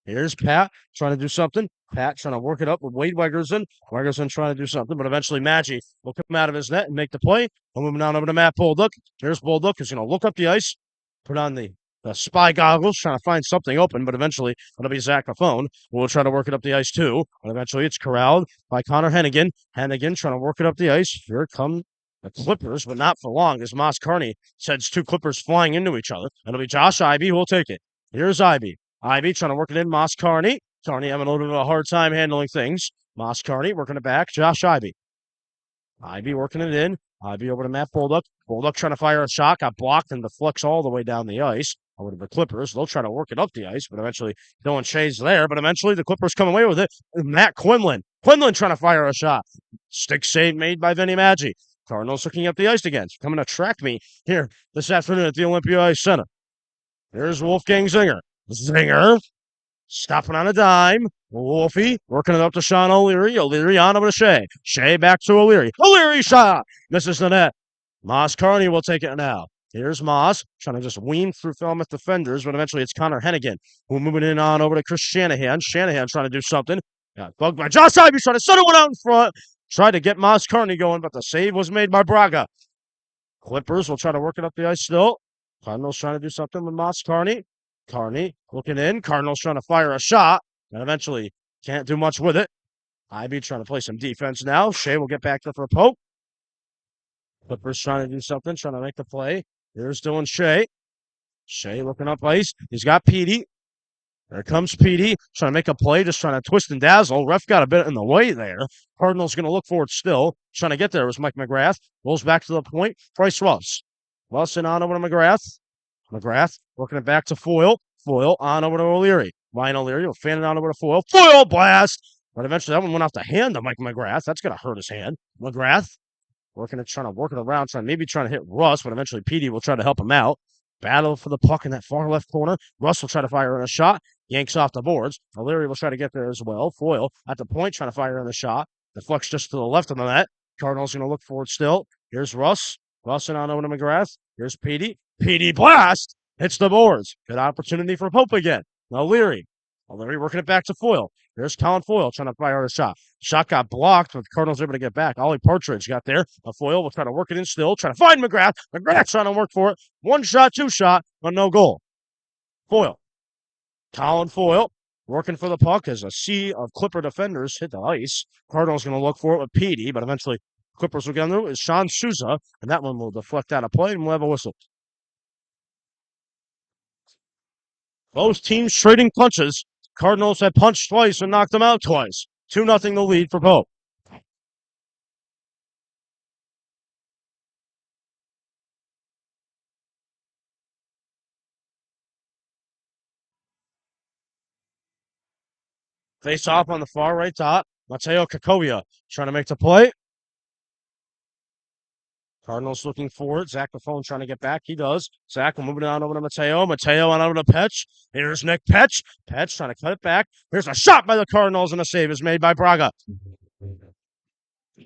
Here's Pat trying to do something. Pat trying to work it up with Wade Wegerson. Wegerson trying to do something, but eventually Maggi will come out of his net and make the play. We're moving on over to Matt Bolduc. Here's Bolduc who's going to look up the ice, put on the spy goggles, trying to find something open, but eventually it'll be Zach Lafone. We'll try to work it up the ice too, but eventually it's corralled by Connor Hennigan. Hennigan trying to work it up the ice. Here come the Clippers, but not for long as Moss Carney sends two Clippers flying into each other. It'll be Josh Ivey who will take it. Here's Ivey. Ivey trying to work it in. Moss Carney. Carney having a little bit of a hard time handling things. Moss Carney working it back. Josh Ivey. Ivey working it in. Ivey over to Matt Bolduc. Bolduc trying to fire a shot. Got blocked and deflects all the way down the ice. Over to the Clippers. They'll try to work it up the ice, but eventually Dylan Shea's there. But eventually the Clippers come away with it. Matt Quinlan. Quinlan trying to fire a shot. Stick save made by Vinny Maggi. Cardinals looking up the ice again. Coming to track me here this afternoon at the Olympia Ice Center. There's Wolfgang Zinger. Zinger stopping on a dime. Wolfie working it up to Sean O'Leary. O'Leary on over to Shea. Shea back to O'Leary. O'Leary shot. Misses the net. Moss Carney will take it now. Here's Moss trying to just wean through Falmouth defenders, but eventually it's Connor Hennigan who moving in on over to Chris Shanahan. Shanahan trying to do something. Got bugged by Josh Ivey trying to settle one out in front. Tried to get Moss Carney going, but the save was made by Braga. Clippers will try to work it up the ice still. Cardinals trying to do something with Moss Carney. Carney looking in. Cardinals trying to fire a shot, and eventually can't do much with it. Ivey trying to play some defense now. Shea will get back there for a poke. Clippers trying to do something, trying to make the play. Here's Dylan Shea. Shea looking up ice. He's got Petey. There comes Petey, trying to make a play, just trying to twist and dazzle. Ref got a bit in the way there. Cardinals going to look for it still. Trying to get there was Mike McGrath. Rolls back to the point. Bryce Russ. Russ and on over to McGrath. McGrath working it back to Foyle. Foyle on over to O'Leary. Ryan O'Leary will fan it on over to Foyle. Foyle blast! But eventually that one went off the hand of Mike McGrath. That's going to hurt his hand. McGrath working it, trying to work it around, trying to hit Russ, but eventually Petey will try to help him out. Battle for the puck in that far left corner. Russ will try to fire in a shot. Yanks off the boards. O'Leary will try to get there as well. Foyle at the point trying to fire in the shot. Deflects just to the left of the net. Cardinals going to look for it still. Here's Russ. Russ and on over to McGrath. Here's Petey. Petey blast! Hits the boards. Good opportunity for Pope again. O'Leary. O'Leary working it back to Foyle. Here's Colin Foyle trying to fire a shot. Shot got blocked, but the Cardinals able to get back. Ollie Partridge got there. Foyle will try to work it in still. Trying to find McGrath. McGrath trying to work for it. One shot, two shot, but no goal. Foyle. Colin Foyle working for the puck as a sea of Clipper defenders hit the ice. Cardinals going to look for it with Petey, but eventually Clippers will get under it. Is Sean Souza, and that one will deflect out of play, and we'll have a whistle. Both teams trading punches. Cardinals had punched twice and knocked them out twice. 2-0 the lead for Pope. Face off on the far right dot. Mateo Kakovia trying to make the play. Cardinals looking forward. Zach Lafone trying to get back. He does. Zach moving on over to Mateo. Mateo on over to Petch. Here's Nick Petch. Petch trying to cut it back. Here's a shot by the Cardinals, and a save is made by Braga.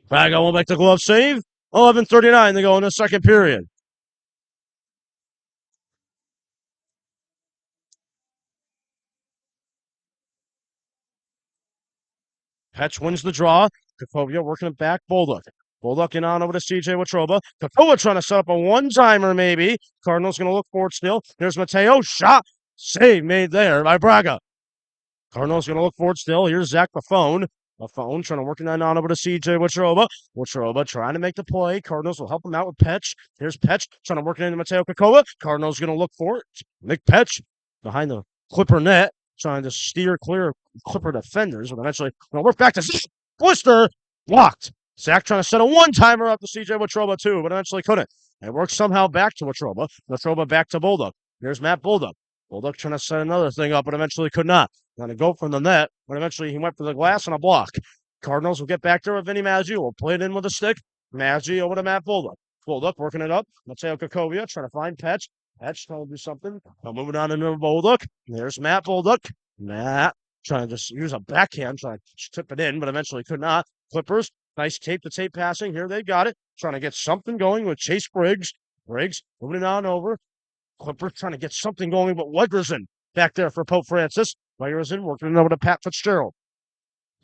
Braga will make the glove save. 11:39 to go in the second period. Petch wins the draw. Kakovia working it back. Bolduc. Bolduc in on over to CJ Watroba. Kakoa trying to set up a one-timer, maybe. Cardinals going to look for it still. There's Mateo. Shot. Save made there by Braga. Cardinals going to look for it still. Here's Zach Lafone. Lafone trying to work it on over to CJ Watroba. Watroba trying to make the play. Cardinals will help him out with Petch. Here's Petch trying to work it into Mateo Kakoa. Cardinals going to look for it. Nick Petch behind the Clipper net. Trying to steer clear of Clipper defenders. But eventually going to work back to Blister. Blocked. Zach trying to set a one-timer up to CJ Watroba too, but eventually couldn't. It works somehow back to Watroba. Watroba back to Bolduc. Here's Matt Bolduc. Bulldog trying to set another thing up, but eventually could not. Going to go from the net, but eventually he went for the glass and a block. Cardinals will get back there with Vinny Maggi. Will play it in with a stick. Maggi over to Matt Bulldog. Bulldog working it up. Mateo Kakovia trying to find Petch. Petch trying to do something. Now moving on into Bulldog. There's Matt Bulldog. Matt trying to just use a backhand, trying to tip it in, but eventually could not. Clippers, nice tape-to-tape passing. Here they got it. Trying to get something going with Chase Briggs. Briggs moving it on over. Clippers trying to get something going, but Wegerson back there for Pope Francis. Wegerson working it over to Pat Fitzgerald.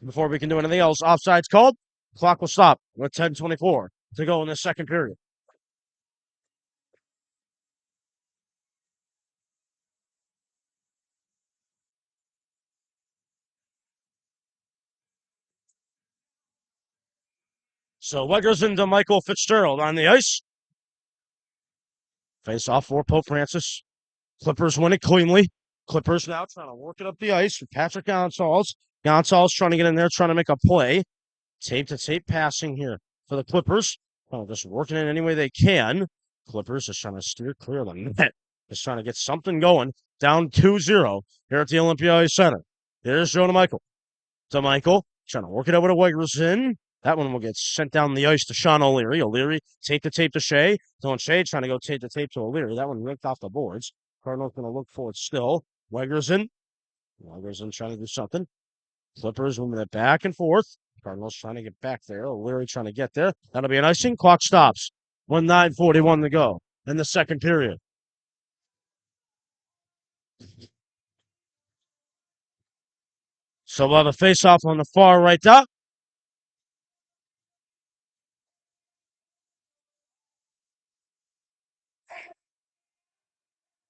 Before we can do anything else, offside's called. Clock will stop with 10:24 to go in the second period. So Wegerson to Michael Fitzgerald on the ice. Face off for Pope Francis. Clippers win it cleanly. Clippers now trying to work it up the ice with Patrick Gonsalves. Gonsalves trying to get in there, trying to make a play. Tape to tape passing here for the Clippers. Just working it any way they can. Clippers just trying to steer clear of the net. Just trying to get something going. Down 2-0 here at the Olympia Ice Center. Here's Joe to Michael. To Michael. Trying to work it over to Wegerson. That one will get sent down the ice to Sean O'Leary. O'Leary tape to tape to Shea. Dylan Shea trying to go tape to tape to O'Leary. That one ripped off the boards. Cardinals going to look for it still. Wegerson. Wegerson trying to do something. Clippers moving it back and forth. Cardinals trying to get back there. O'Leary trying to get there. That'll be an icing. Clock stops. 1:41 to go in the second period. So we'll have a face-off on the far right dot.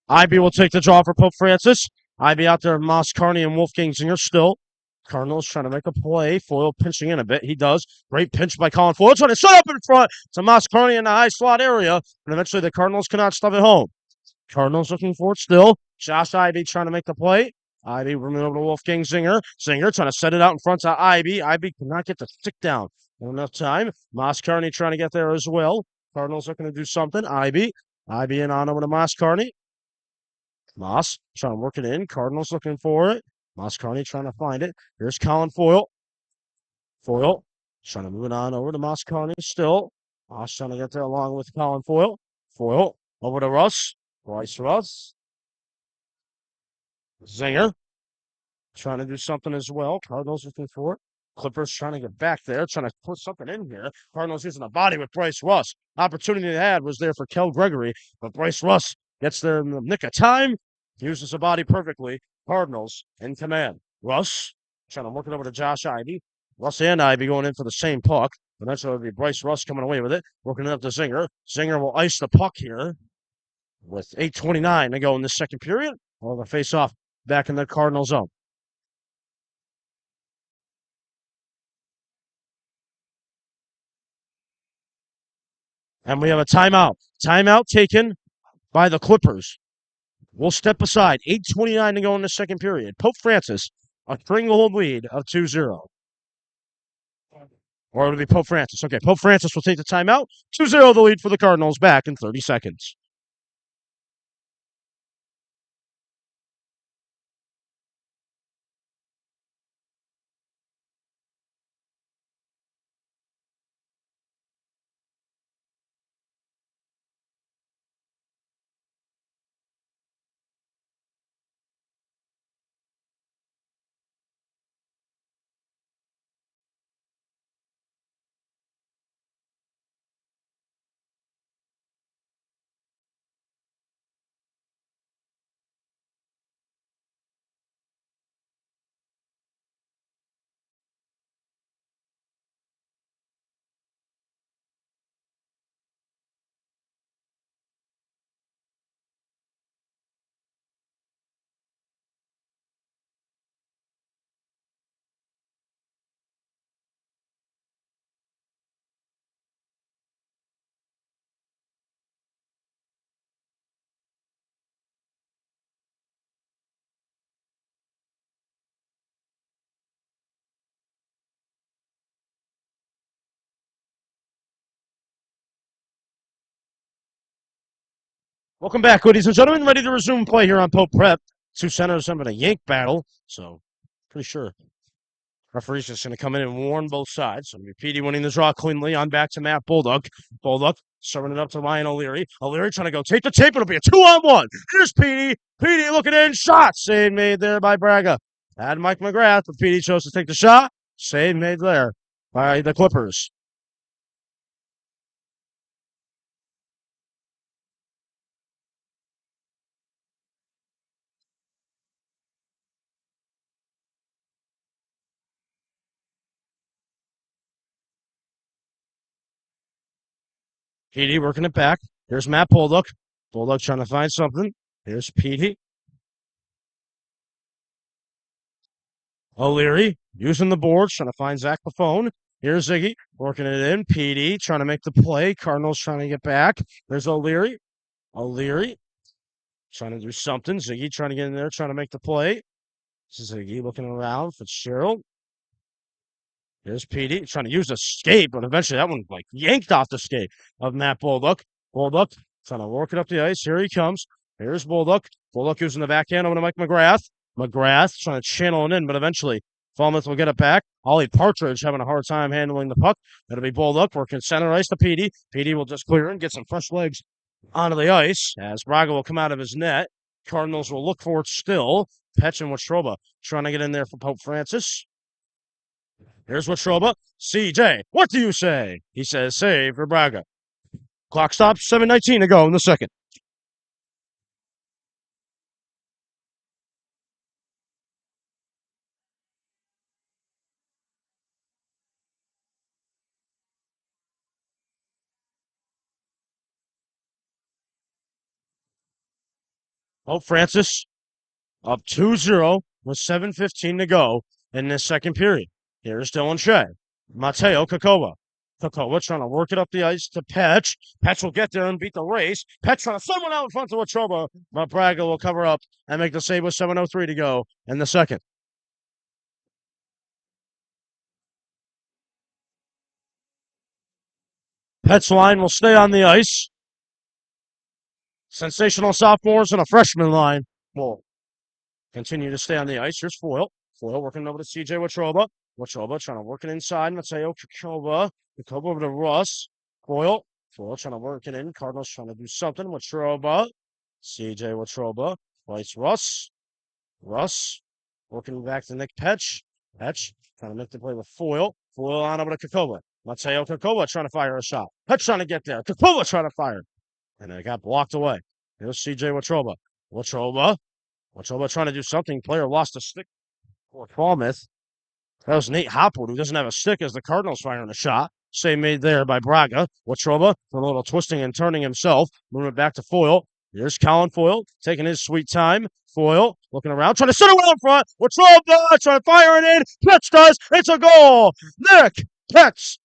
IB will take the draw for Pope Francis. IB out there, Moss Carney and Wolfgang Zinger still. Cardinals trying to make a play. Foyle pinching in a bit. He does. Great pinch by Colin Foyle. Trying to set up in front to Moss Carney in the high slot area. And eventually the Cardinals cannot stuff it home. Cardinals looking for it still. Josh Ivy trying to make the play. Ivy running over to Wolfgang Zinger. Zinger trying to set it out in front of Ivy. Ivy cannot get the stick down. Not enough time. Moss Carney trying to get there as well. Cardinals looking to do something. Ivy in on over to Moss Carney. Moss trying to work it in. Cardinals looking for it. Moss Carney trying to find it. Here's Colin Foyle. Foyle trying to move it on over to Moss Carney still. Moss trying to get there along with Colin Foyle. Foyle over to Russ. Bryce Russ. Zinger trying to do something as well. Cardinals looking for it. Clippers trying to get back there, trying to put something in here. Cardinals using a body with Bryce Russ. Opportunity they had was there for Kel Gregory, but Bryce Russ gets there in the nick of time. Uses the body perfectly. Cardinals in command. Russ trying to work it over to Josh Ivy. Russ and Ivy going in for the same puck. Eventually it'll be Bryce Russ coming away with it. Working it up to Zinger. Zinger will ice the puck here with 8:29 to go in the second period. We'll have a face-off back in the Cardinal zone. And we have a timeout. Timeout taken by the Clippers. We'll step aside. 8:29 to go in the second period. Pope Francis, a stranglehold lead of 2-0. Or it'll be Pope Francis. Okay, Pope Francis will take the timeout. 2-0 the lead for the Cardinals back in 30 seconds. Welcome back, ladies and gentlemen. Ready to resume play here on Pope Prep. Two centers having a yank battle, so pretty sure referee's just going to come in and warn both sides. So PD winning the draw cleanly. On back to Matt Bulldog. Bulldog serving it up to Ryan O'Leary. O'Leary trying to go take the tape. It'll be a 2-on-1. Here's PD. PD looking in. Shot. Save made there by Braga. Had Mike McGrath, but PD chose to take the shot. Save made there by the Clippers. PD working it back. Here's Matt Bulldog. Bulldog trying to find something. Here's PD. O'Leary using the boards, trying to find Zach Buffone. Here's Ziggy working it in. PD trying to make the play. Cardinals trying to get back. There's O'Leary. O'Leary trying to do something. Ziggy trying to get in there, trying to make the play. Ziggy looking around. Fitzgerald. Here's PD trying to use the skate, but eventually that one like yanked off the skate of Matt Bulldog. Bulldog trying to work it up the ice. Here he comes. Here's Bulldog. Bulldog using the backhand over to Mike McGrath. McGrath trying to channel it in, but eventually Falmouth will get it back. Ollie Partridge having a hard time handling the puck. It'll be Bulldog working center ice to PD. PD will just clear and get some fresh legs onto the ice as Braga will come out of his net. Cardinals will look for it still. Petch and Watroba trying to get in there for Pope Francis. Here's Watroba. CJ, what do you say? He says save for Braga. Clock stops, 7:19 to go in the second. Pope Francis up 2-0 with 7:15 to go in this second period. Here's Dylan Shea. Mateo Kakova. Kakova trying to work it up the ice to Petch. Petch will get there and beat the race. Petch trying to someone out in front of Watroba, but Braga will cover up and make the save with 7:03 to go in the second. Petch line will stay on the ice. Sensational sophomores and a freshman line will continue to stay on the ice. Here's Foyle. Foyle working over to CJ Watroba. Watroba trying to work it inside. Mateo Kakova. Kakova over to Russ. Foyle. Foyle trying to work it in. Cardinals trying to do something. Watroba. CJ Watroba. Fights Russ. Russ. Working back to Nick Petch. Petch trying to make the play with Foyle. Foyle on over to Kakova. Mateo Kakova trying to fire a shot. Petch trying to get there. Kakova trying to fire. And it got blocked away. Here's CJ Watroba. Watroba trying to do something. Player lost a stick for Falmouth. That was Nate Hopwood, who doesn't have a stick as the Cardinals firing a shot. Save made there by Braga. Watroba for a little twisting and turning himself. Moving it back to Foyle. Here's Colin Foyle taking his sweet time. Foyle looking around, trying to sit away in front. Watroba trying to fire it in. Pitch does. It's a goal. Nick Petch.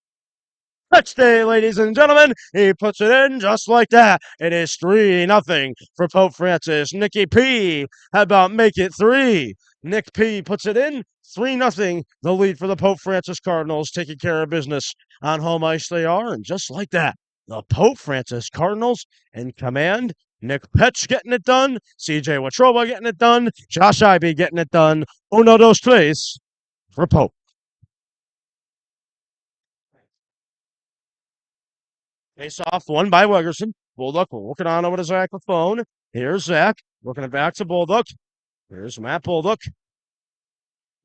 Pitch day, ladies and gentlemen. He puts it in just like that. It is 3-0 for Pope Francis. Nicky P. How about make it 3? Nick P. puts it in. 3-0. The lead for the Pope Francis Cardinals, taking care of business on home ice they are. And just like that, the Pope Francis Cardinals in command. Nick Petch getting it done. CJ Watroba getting it done. Josh Ivey getting it done. 1-2-3 for Pope. Face off one by Wegerson. Bulldog working on over to Zach Buffone. Here's Zach working it back to Bulldog. Here's Matt Bulldog.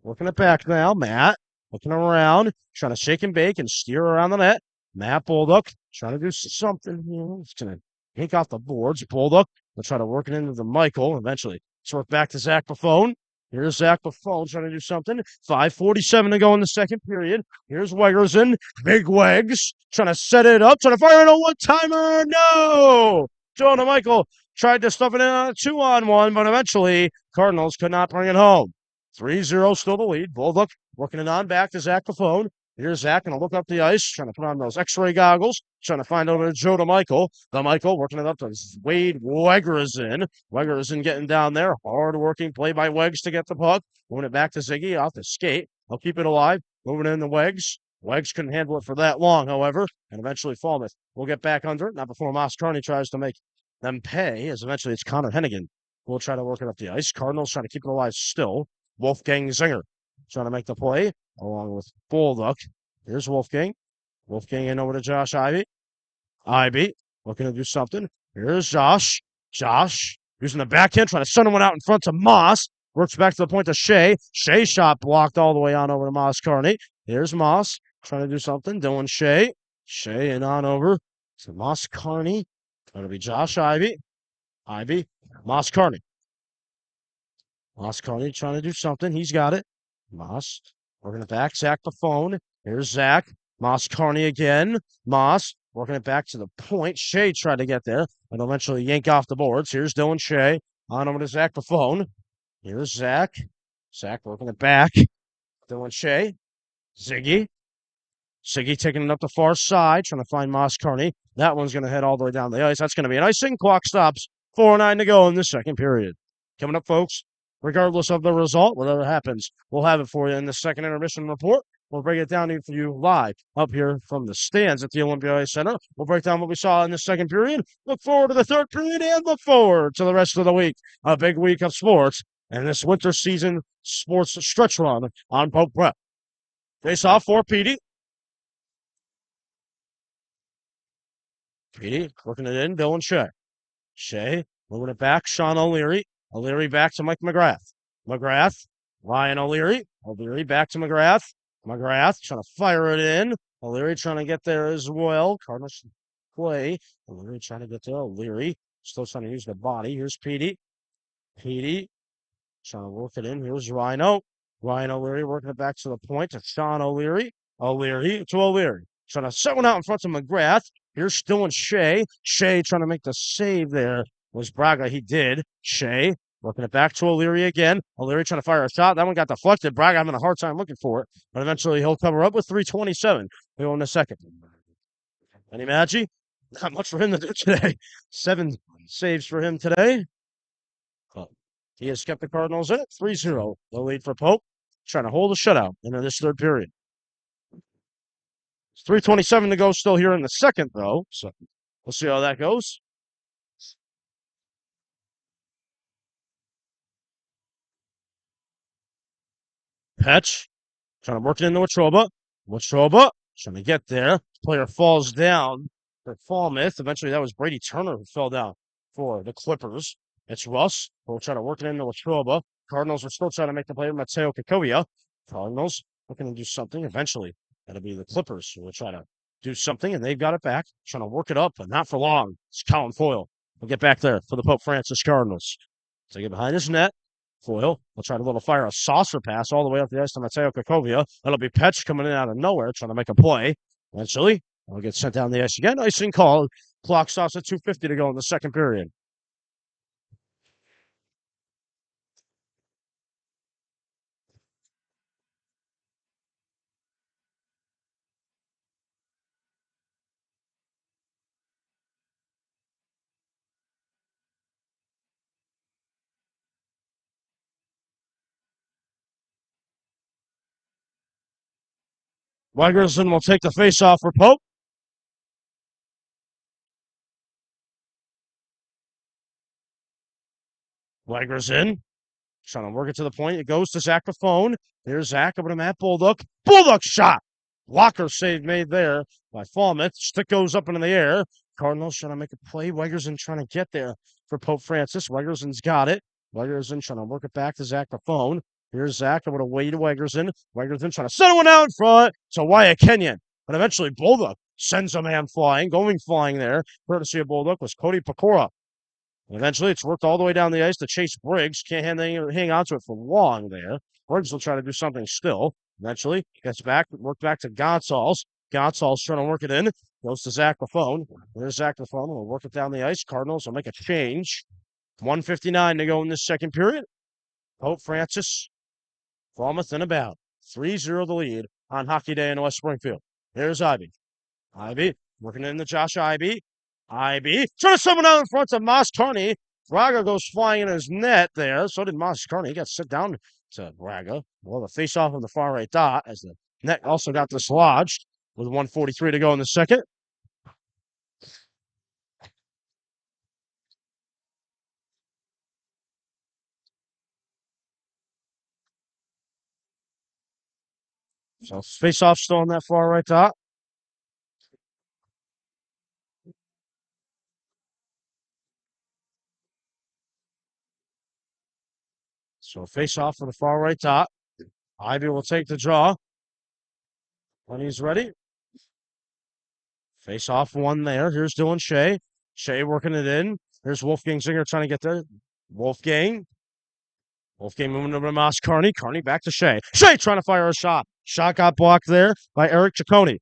Working it back now. Matt looking around, trying to shake and bake and steer around the net. Matt Bulldog trying to do something here. He's going to yank off the boards. Bulldog will try to work it into the Michael. Eventually, sort back to Zach Buffone. Here's Zach Buffone trying to do something. 5:47 to go in the second period. Here's Wegerson. Big Wegs trying to set it up. Trying to fire in a one-timer. No! Jonah Michael tried to stuff it in on a 2-on-1, but eventually Cardinals could not bring it home. 3-0 still the lead. Bulldog working it on back to Zach Buffone. Here's Zach going to look up the ice, trying to put on those x-ray goggles, trying to find over to Joe DeMichael. DeMichael working it up to Wade Wegerson. Wegerson getting down there. Hard-working play by Wegs to get the puck. Moving it back to Ziggy off the skate. He'll keep it alive. Moving in the Wegs. Wegs couldn't handle it for that long, however, and eventually Falmouth will get back under it. Not before Moss Kearney tries to make them pay, as eventually it's Connor Hennigan. We'll try to work it up the ice. Cardinals trying to keep it alive still. Wolfgang Zinger trying to make the play along with Bulldog. Here's Wolfgang. Wolfgang in over to Josh Ivy. Ivy looking to do something. Here's Josh. Josh using the backhand, trying to send one out in front to Moss. Works back to the point to Shea. Shea shot blocked all the way on over to Moss Carney. Here's Moss trying to do something. Dylan Shea. Shea and on over to Moss Carney. Going to be Josh Ivy. Ivy. Moss Carney. Moss Carney trying to do something. He's got it. Moss working it back. Zach the phone. Here's Zach. Moss Carney again. Moss working it back to the point. Shea tried to get there and eventually yank off the boards. Here's Dylan Shea. On over to Zach the phone. Here's Zach. Zach working it back. Dylan Shea. Ziggy. Ziggy taking it up the far side, trying to find Moss Carney. That one's going to head all the way down the ice. That's going to be an icing. Clock stops. 4:09 to go in the second period. Coming up, folks, regardless of the result, whatever happens, we'll have it for you in the second intermission report. We'll break it down for you live up here from the stands at the Olympia Ice Center. We'll break down what we saw in the second period. Look forward to the third period and look forward to the rest of the week. A big week of sports and this winter season sports stretch run on Pope Prep. Face off for Petey. Petey working it in. Dylan Shea. Shea moving it back. Sean O'Leary. O'Leary back to Mike McGrath. McGrath. Ryan O'Leary. O'Leary back to McGrath. McGrath trying to fire it in. O'Leary trying to get there as well. Cardinals play. O'Leary trying to get there. O'Leary still trying to use the body. Here's Petey. Petey trying to work it in. Here's Rhino. Ryan O'Leary working it back to the point to Sean O'Leary. O'Leary to O'Leary. Trying to set one out in front of McGrath. Here's Dylan Shea. Shea trying to make the save there. Was Braga. He did. Shea working it back to O'Leary again. O'Leary trying to fire a shot. That one got deflected. Braga having a hard time looking for it. But eventually he'll cover up with 3:27. We go in the second. Any Maggi? Not much for him to do today. 7 saves for him today. But he has kept the Cardinals in it. 3-0. The lead for Pope. Trying to hold a shutout into this third period. 3:27 to go still here in the second, though. So we'll see how that goes. Petch trying to work it into Watroba. Watroba trying to get there. Player falls down for Falmouth. Eventually, that was Brady Turner who fell down for the Clippers. It's Russ. We'll try to work it into Watroba. Cardinals are still trying to make the play with Mateo Kakovia. Cardinals looking to do something. Eventually, that'll be the Clippers who will try to do something, and they've got it back. Trying to work it up, but not for long. It's Colin Foyle. We'll get back there for the Pope Francis Cardinals. Take it behind his net. Foyle will try to fire a saucer pass all the way up the ice to Mateo Kakovia. That'll be Petch coming in out of nowhere, trying to make a play. Eventually, he'll get sent down the ice again. Icing call. Clock stops at 2:50 to go in the second period. Wegerson will take the face-off for Pope. Wegerson trying to work it to the point. It goes to Zach the phone. Here's Zach over to Matt Bulldog. Bulldog shot. Blocker save made there by Falmouth. Stick goes up into the air. Cardinals trying to make a play. Wegerson trying to get there for Pope Francis. Wegerson's got it. Wegerson trying to work it back to Zach the phone. Here's Zach over to Wade Wegerson. Wegerson trying to send one out in front to Wyatt Kenyon. But eventually Bulldog sends a man flying. Going flying there, courtesy of Bulldog, was Cody Pecora. Eventually, it's worked all the way down the ice to Chase Briggs. Can't hang on to it for long there. Briggs will try to do something still. Eventually, gets back, worked back to Gonsalves. Gonsalves trying to work it in. Goes to Zach the phone. There's Zach the phone. We'll work it down the ice. Cardinals will make a change. 1:59 to go in this second period. Pope Francis, Falmouth in about. 3-0 the lead on Hockey Day in West Springfield. Here's Ivy. Ivy working in the Josh Ivy. Ivy trying to summon out in front of Moss Carney. Braga goes flying in his net there. So did Moss Carney. He got set down to Braga. Well, the face-off on the far right dot as the net also got dislodged with 1:43 to go in the second. So face off still on that far right dot. So face off for the far right dot. Ivy will take the draw when he's ready. Face off one there. Here's Dylan Shea. Shea working it in. Here's Wolfgang Zinger trying to get there. Wolfgang. Wolfgang moving over to Moss Carney. Carney back to Shea. Shea trying to fire a shot. Shot got blocked there by Eric Ciccone.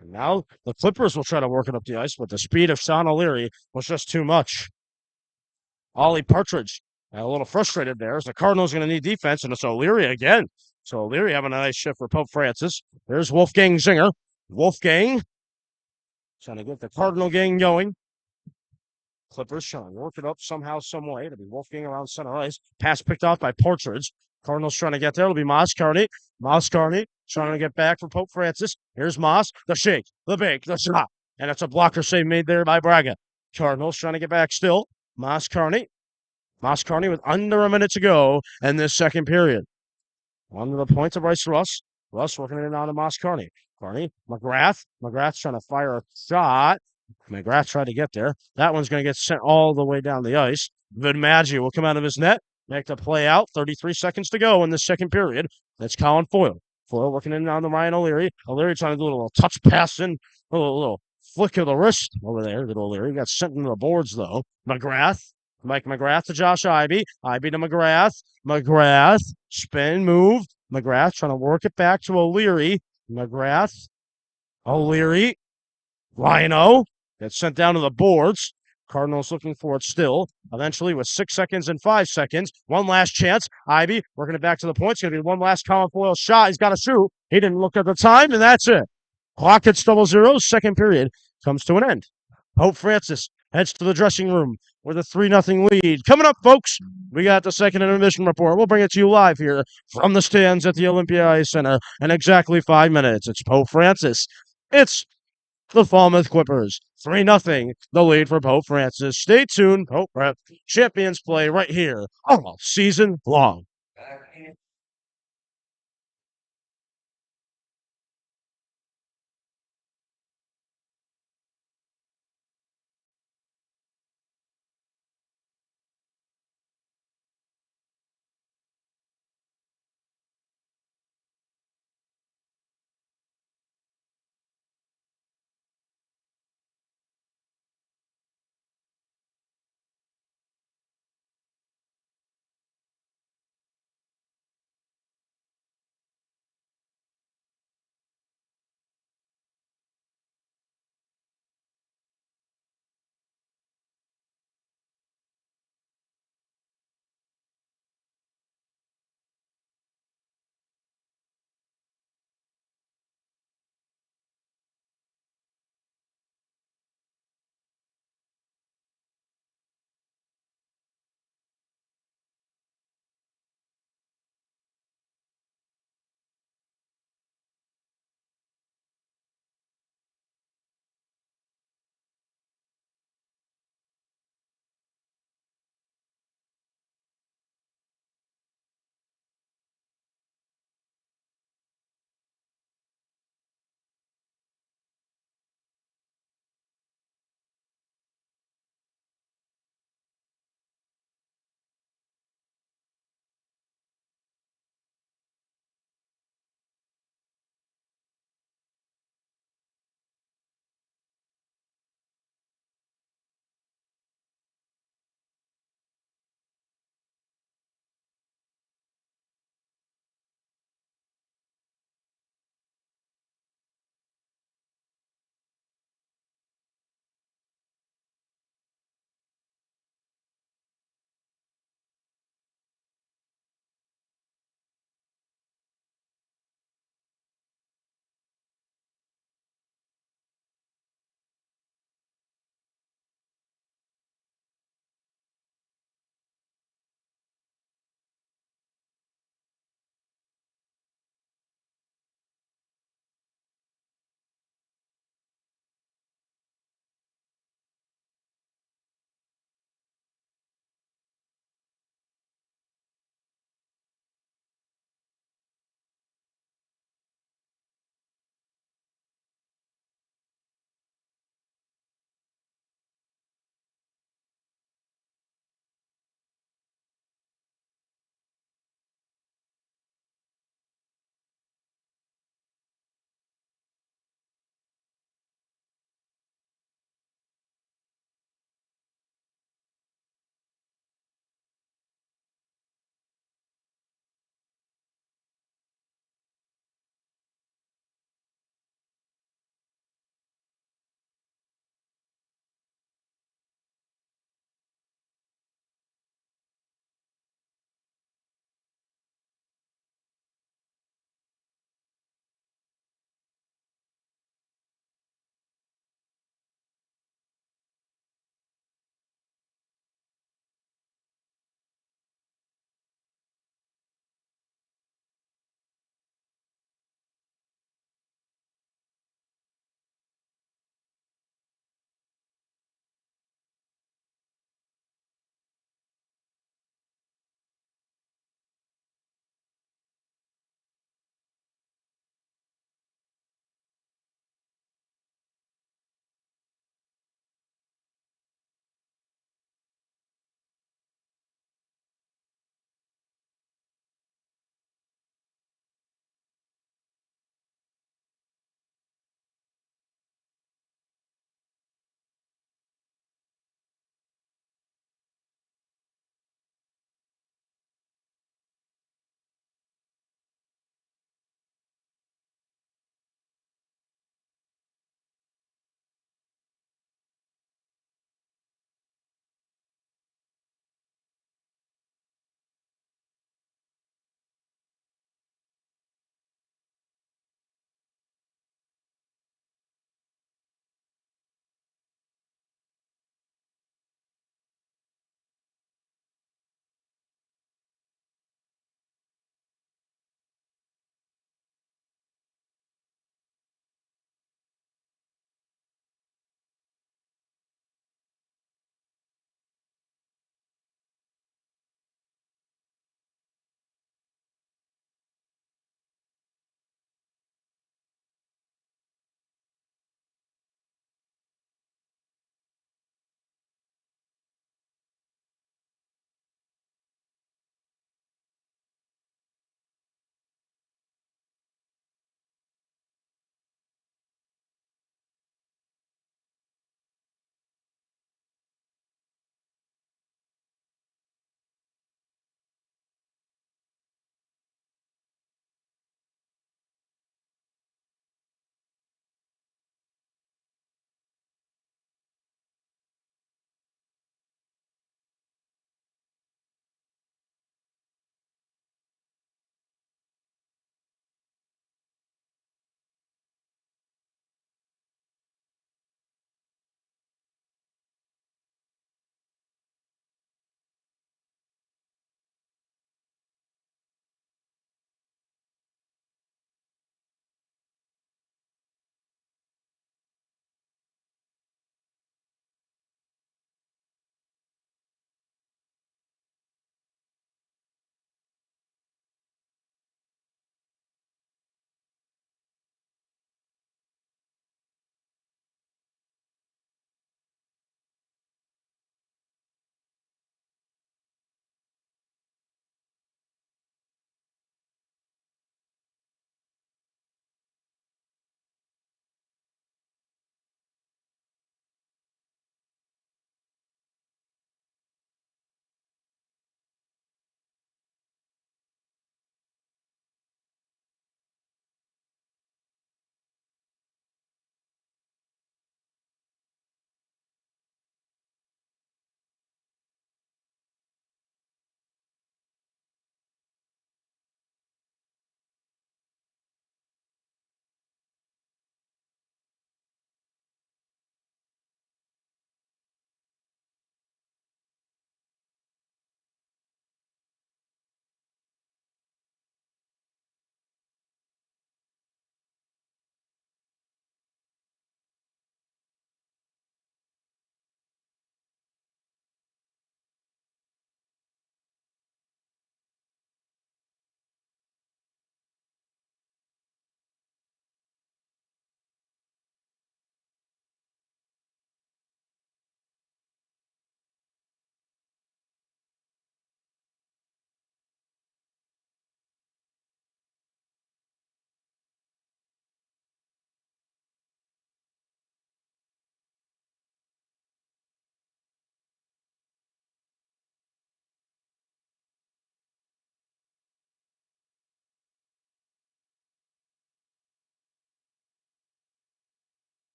And now the Clippers will try to work it up the ice, but the speed of Sean O'Leary was just too much. Ollie Partridge a little frustrated there as the Cardinals going to need defense, and it's O'Leary again. So O'Leary having a nice shift for Pope Francis. There's Wolfgang Zinger. Wolfgang trying to get the Cardinal gang going. Clippers trying to work it up somehow, some way to be Wolfgang around center ice. Pass picked off by Partridge. Cardinals trying to get there. It'll be Moss Carney. Moss Carney trying to get back for Pope Francis. Here's Moss. The shake, the bake, the shot. And it's a blocker save made there by Braga. Cardinals trying to get back still. Moss Carney. Moss Carney with under a minute to go in this second period. One of the points of Bryce Russ. Russ working it on to Moss Carney. Carney, McGrath. McGrath's trying to fire a shot. McGrath tried to get there. That one's going to get sent all the way down the ice. Vidmaggi will come out of his net, make the play out. 33 seconds to go in the second period. That's Colin Foyle. Foyle working in on the Ryan O'Leary. O'Leary trying to do a little touch pass in, a little flick of the wrist over there. That O'Leary got sent into the boards, though. McGrath. Mike McGrath to Josh Ivey. Ivey to McGrath. McGrath. Spin move. McGrath trying to work it back to O'Leary. McGrath. O'Leary. Rhino gets sent down to the boards. Cardinals looking for it still. Eventually, with 6 seconds and 5 seconds, one last chance. Ivy working it back to the point. It's going to be one last Colin Foyle shot. He's got to shoot. He didn't look at the time, and that's it. Clock hits 00. Second period comes to an end. Pope Francis heads to the dressing room with a 3-0 lead. Coming up, folks, we got the second intermission report. We'll bring it to you live here from the stands at the Olympia Ice Center in exactly 5 minutes. It's Pope Francis. It's the Falmouth Clippers. 3-0, the lead for Pope Francis. Stay tuned. Pope Prep champions play right here all season long.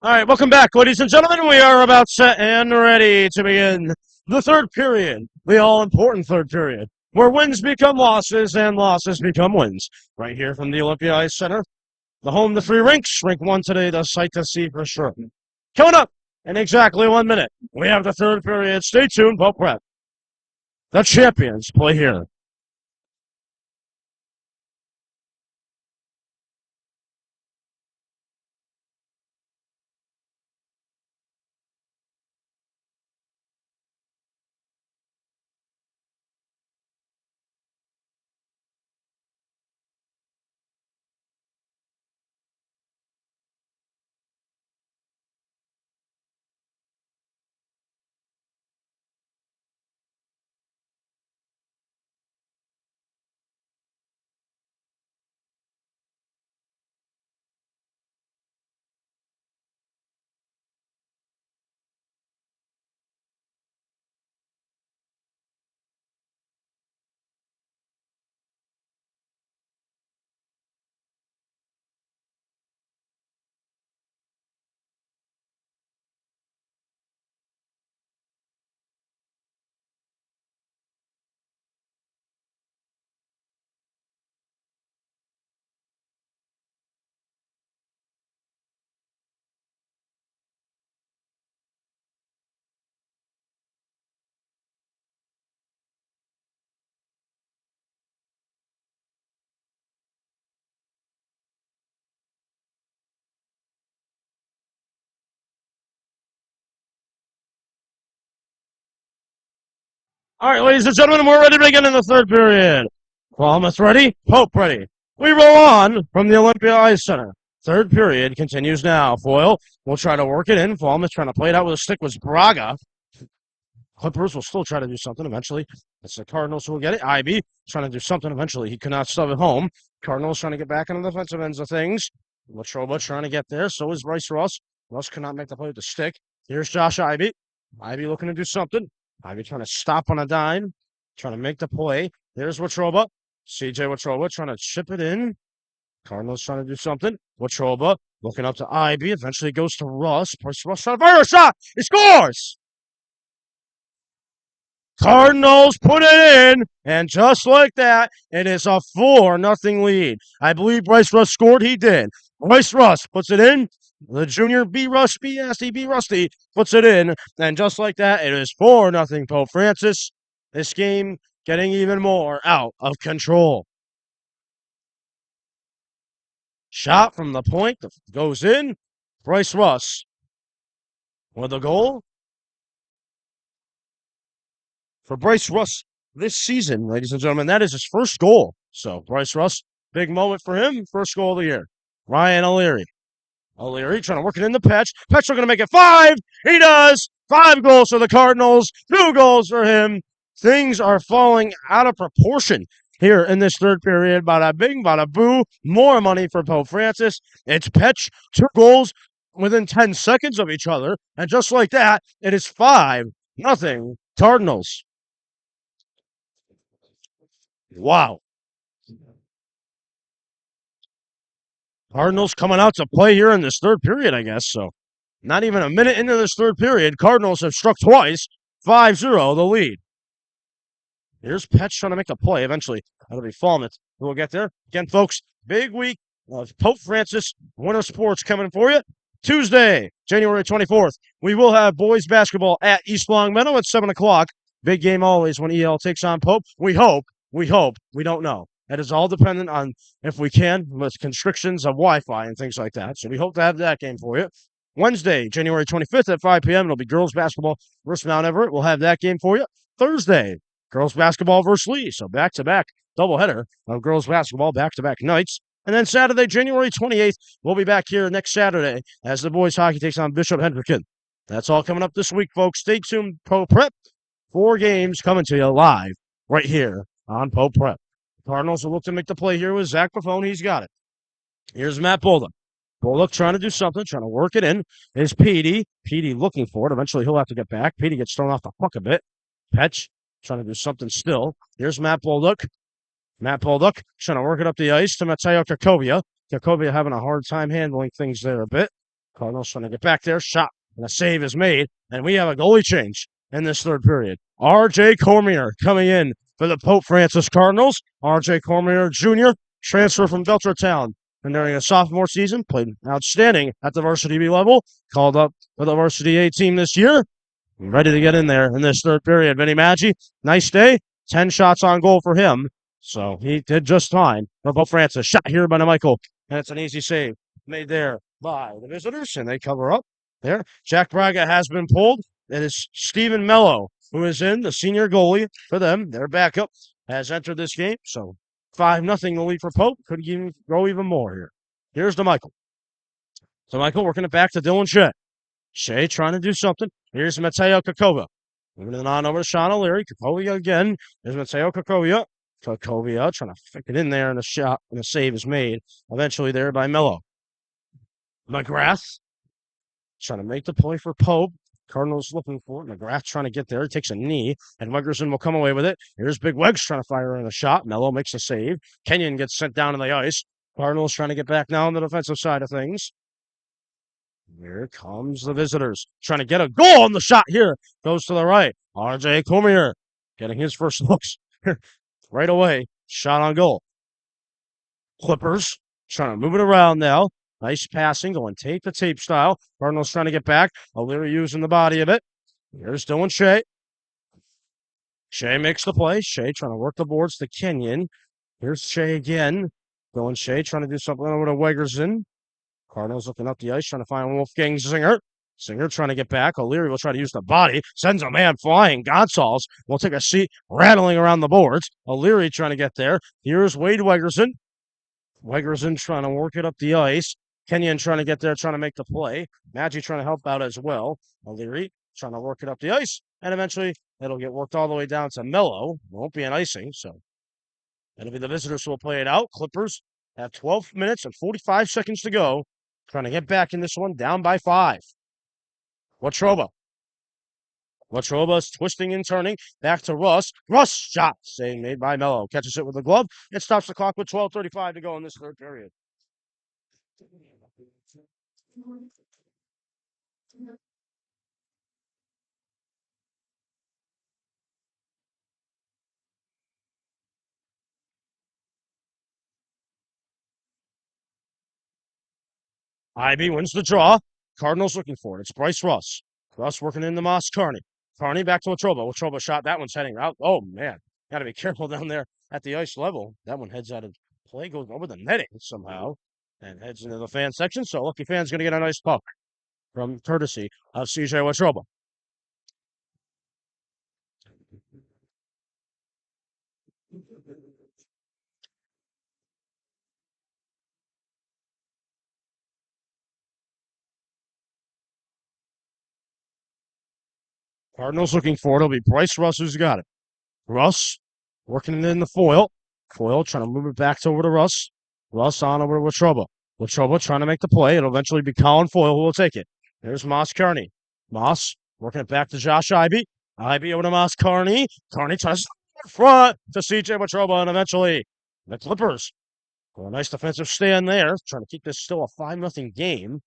All right, welcome back, ladies and gentlemen. We are about set and ready to begin the third period, the all-important third period, where wins become losses and losses become wins. Right here from the Olympia Ice Center, the home to three rinks. Rink one today, the sight to see for sure. Coming up in exactly 1 minute, we have the third period. Stay tuned, Pope Prep. The champions play here. All right, ladies and gentlemen, we're ready to begin in the third period. Falmouth ready? Pope ready. We roll on from the Olympia Ice Center. Third period continues now. Foyle will try to work it in. Falmouth trying to play it out with a stick was Braga. Clippers will still try to do something eventually. It's the Cardinals who will get it. IB trying to do something eventually. He could not stub it home. Cardinals trying to get back on the defensive ends of things. Latroba trying to get there. So is Bryce Russ. Russ could not make the play with the stick. Here's Josh Ivy. Ivy looking to do something. Ivy trying to stop on a dime. Trying to make the play. There's Watroba. CJ Watroba trying to chip it in. Cardinals trying to do something. Watroba looking up to Ivy. Eventually goes to Russ. Bryce Russ trying to fire a shot. He scores! Cardinals put it in, and just like that, it is a 4-0 lead. I believe Bryce Russ scored. He did. Bryce Russ puts it in. The junior B. Rusty puts it in, and just like that, it is 4-0 Pope Francis. This game getting even more out of control. Shot from the point goes in. Bryce Russ with a goal. For Bryce Russ this season, ladies and gentlemen, that is his first goal. So, Bryce Russ, big moment for him. First goal of the year. Ryan O'Leary. O'Leary trying to work it in the Petch. Petch are going to make it 5. He does. 5 goals for the Cardinals. 2 goals for him. Things are falling out of proportion here in this third period. Bada bing, bada boo. More money for Pope Francis. It's Petch. 2 goals within 10 seconds of each other. And just like that, it is 5-0 Cardinals. Wow. Cardinals coming out to play here in this third period, I guess. So, not even a minute into this third period, Cardinals have struck twice. 5-0, the lead. Here's Petch trying to make a play eventually. That'll be Falmouth. We'll get there. Again, folks, big week of Pope Francis Winter Sports coming for you. Tuesday, January 24th, we will have boys basketball at East Long Meadow at 7 o'clock. Big game always when EL takes on Pope. We hope. We don't know. That is all dependent on if we can, with constrictions of Wi-Fi and things like that. So we hope to have that game for you. Wednesday, January 25th at 5 p.m. It'll be girls basketball versus Mount Everett. We'll have that game for you. Thursday, girls basketball versus Lee. So back-to-back doubleheader of girls basketball, back-to-back nights. And then Saturday, January 28th, we'll be back here next Saturday as the boys hockey takes on Bishop Hendricken. That's all coming up this week, folks. Stay tuned, Pope Prep. 4 games coming to you live right here on Pope Prep. Cardinals will look to make the play here with Zach Buffone. He's got it. Here's Matt Bolduc. Bolduc trying to do something, trying to work it in. Is Petey. Petey looking for it. Eventually, he'll have to get back. Petey gets thrown off the puck a bit. Petch trying to do something still. Here's Matt Bolduc. Matt Bolduc trying to work it up the ice to Mateo Kakovia. Kakovia having a hard time handling things there a bit. Cardinals trying to get back there. Shot and a save is made. And we have a goalie change in this third period. R.J. Cormier coming in for the Pope Francis Cardinals. R.J. Cormier Jr., transfer from Belchertown. And during a sophomore season, played outstanding at the Varsity B level. Called up for the Varsity A team this year. Ready to get in there in this third period. Vinny Maggi, nice day. 10 shots on goal for him. So he did just fine. For Pope Francis, shot here by Michael. And it's an easy save made there by the visitors, and they cover up there. Jack Braga has been pulled. It is Stephen Mello who is in, the senior goalie for them. Their backup has entered this game. So 5-0 the lead for Pope. Could even go even more here. Here's to Michael. So Michael working it back to Dylan Shea. Shea trying to do something. Here's Mateo Kakova. Moving it on over to Sean O'Leary. Kakovia again. There's Mateo Kakovia. Kakovia trying to stick it in there, and a shot and a save is made eventually there by Mello. McGrath trying to make the play for Pope. Cardinals looking for it. McGrath trying to get there. He takes a knee, and Wegerson will come away with it. Here's Big Wegs trying to fire in a shot. Mello makes a save. Kenyon gets sent down to the ice. Cardinals trying to get back now on the defensive side of things. Here comes the visitors. Trying to get a goal on the shot here. Goes to the right. R.J. Cormier getting his first looks right away. Shot on goal. Clippers trying to move it around now. Nice passing, going tape to tape style. Cardinals trying to get back. O'Leary using the body of it. Here's Dylan Shea. Shea makes the play. Shea trying to work the boards to Kenyon. Here's Shea again. Dylan Shea trying to do something over to Wegerson. Cardinals looking up the ice, trying to find Wolfgang Zinger. Zinger trying to get back. O'Leary will try to use the body. Sends a man flying. Gonzalez will take a seat, rattling around the boards. O'Leary trying to get there. Here's Wade Wegerson. Wegerson trying to work it up the ice. Kenyon trying to get there, trying to make the play. Maggi trying to help out as well. O'Leary trying to work it up the ice. And eventually, it'll get worked all the way down to Mello. Won't be an icing, so it'll be the visitors who will play it out. Clippers have 12 minutes and 45 seconds to go. Trying to get back in this one, down by 5. Watroba. Watroba is twisting and turning. Back to Russ. Russ shot. Save made by Mello. Catches it with the glove. It stops the clock with 12:35 to go in this third period. Ivy wins the draw. Cardinals looking for it. It's Bryce Russ. Russ working in the Moss Carney. Carney back to Watroba. Watroba shot. That one's heading out. Oh, man. Got to be careful down there at the ice level. That one heads out of play, goes over the netting somehow, and heads into the fan section. So Lucky Fan's going to get a nice puck from courtesy of CJ Watroba. Cardinals looking for it. It'll be Bryce Russ who's got it. Russ working it in the foil. Foil trying to move it back over to Russ. Russ on over to Watroba. Watroba trying to make the play. It'll eventually be Colin Foil who will take it. There's Moss Carney. Moss working it back to Josh Ivy. Ivy over to Moss Carney. Carney tries to in front to CJ Watroba, and eventually the Clippers. Well, a nice defensive stand there. Trying to keep this still a 5-0 game.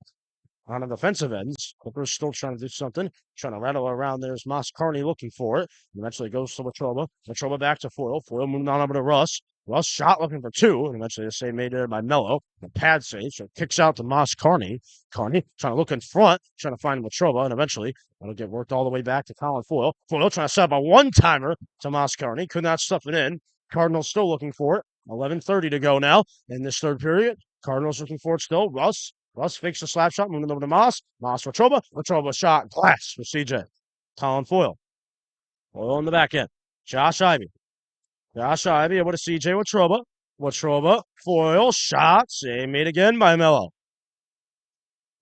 On the defensive ends, Clippers still trying to do something, trying to rattle around. There's Moss Carney looking for it. Eventually goes to Watroba. Watroba back to Foil. Foil moving on over to Russ. Russ shot looking for 2, and eventually a save made there by Mello. The pad save, so it kicks out to Moss Carney. Carney trying to look in front, trying to find Watroba, and eventually it'll get worked all the way back to Colin Foil. Foil trying to set up a one-timer to Moss Carney. Could not stuff it in. Cardinals still looking for it. 11:30 to go now in this third period. Cardinals looking for it still. Russ fakes the slap shot, moving over to Moss. Moss, Watroba. Watroba shot, glass for CJ. Colin Foil. Foil on the back end. Josh Ivy. Josh Ivy over to CJ Watroba. Watroba, Foil, shot. Save made again by Mello.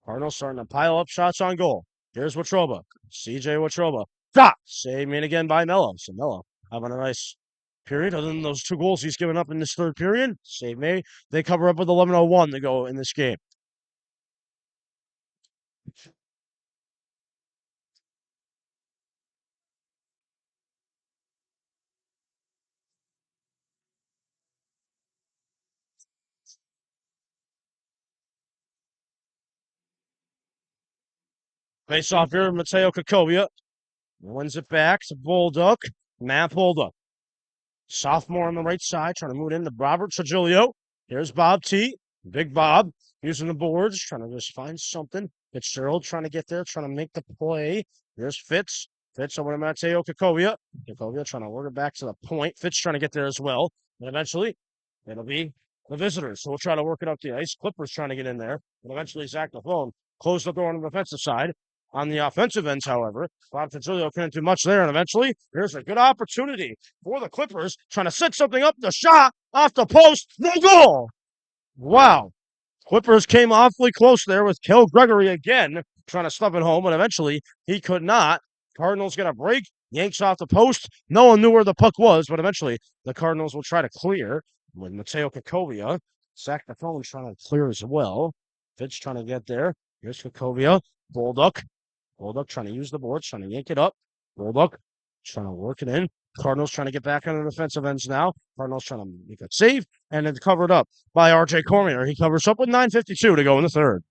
Cardinals starting to pile up shots on goal. Here's Watroba. CJ Watroba. Shot. Save made again by Mello. So Mello having a nice period. Other than those 2 goals he's given up in this third period. Save made. They cover up with 11:01 to go in this game. Face off here, Mateo Kakovia. Wins it back to Bolduc. Matt Bolduc. Sophomore on the right side, trying to move it into Robert Trigilio. Here's Bob T. Big Bob using the boards, trying to just find something. Fitzgerald trying to get there, trying to make the play. Here's Fitz. Fitz over to Mateo Kakovia. Kakovia trying to work it back to the point. Fitz trying to get there as well. And eventually, it'll be the visitors. So we'll try to work it up the ice. Clippers trying to get in there. And eventually, Zach Lafone closed the door on the defensive side. On the offensive ends, however, Bob Trigilio couldn't do much there. And eventually, here's a good opportunity for the Clippers trying to set something up. The shot off the post. No goal. Wow. Clippers came awfully close there with Kel Gregory again trying to stuff it home, but eventually he could not. Cardinals get a break. Yanks off the post. No one knew where the puck was, but eventually the Cardinals will try to clear with Mateo Kakovia. Zach Lafone trying to clear as well. Fitz trying to get there. Here's Kakovia. Bolduc. Bolduc trying to use the boards, trying to yank it up. Bolduc trying to work it in. Cardinals trying to get back on the defensive ends now. Cardinals trying to make a save, and it's covered up by R.J. Cormier. He covers up with 9:52 to go in the third.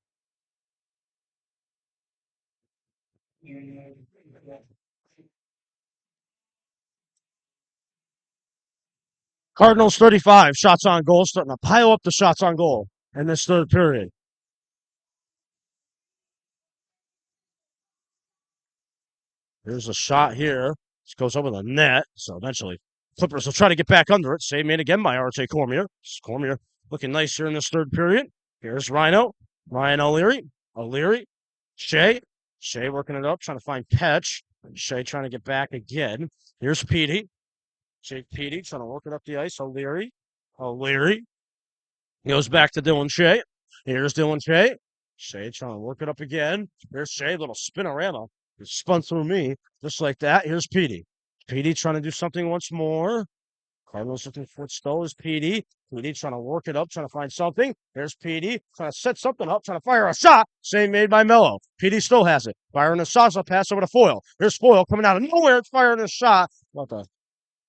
Cardinals 35 shots on goal, starting to pile up the shots on goal in this third period. Here's a shot here. This goes over the net, so eventually Clippers will try to get back under it. Save made again by R.J. Cormier. Cormier looking nice here in this third period. Here's Rhino. Ryan O'Leary. O'Leary. Shea. Shea working it up, trying to find Petch. Shea trying to get back again. Here's Petey. Jake Petey trying to work it up the ice. O'Leary. O'Leary. Goes back to Dylan Shea. Here's Dylan Shea. Shea trying to work it up again. Here's Shea, little spinorama. It spun through me just like that. Here's Petey. Petey trying to do something once more. Cardinals looking for it still is Petey. Petey trying to work it up, trying to find something. There's Petey trying to set something up, trying to fire a shot. Save made by Mello. Petey still has it. Firing a salsa pass over to Foyle. Here's Foyle coming out of nowhere. It's firing a shot. What the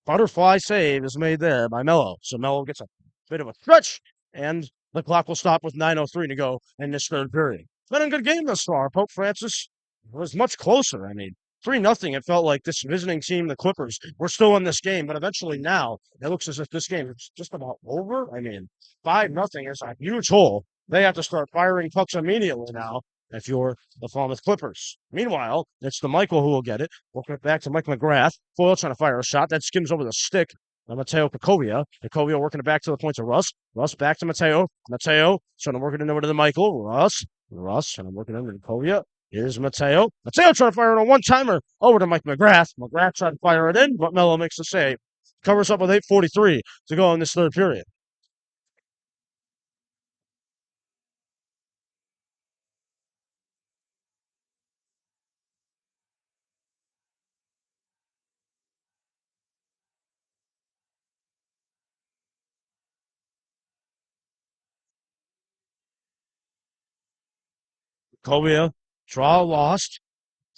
butterfly save is made there by Mello. So Mello gets a bit of a stretch, and the clock will stop with 9:03 to go in this third period. It's been a good game thus far. Pope Francis was much closer. I mean, 3-0. It felt like this visiting team, the Clippers, were still in this game, but eventually now it looks as if this game is just about over. I mean, 5-0 is a huge hole. They have to start firing pucks immediately now if you're the Falmouth Clippers. Meanwhile, it's the Michael who will get it. Working it back to Mike McGrath. Foyle trying to fire a shot. That skims over the stick. Mateo Kakovia. Kakovia working it back to the point to Russ. Russ back to Mateo. Mateo trying to work it in over to the Michael. Russ trying to work it into Kakovia. Here's Mateo. Mateo trying to fire it on one-timer over to Mike McGrath. McGrath trying to fire it in, but Mello makes the save. Covers up with 8:43 to go in this third period. Kakovia, draw lost.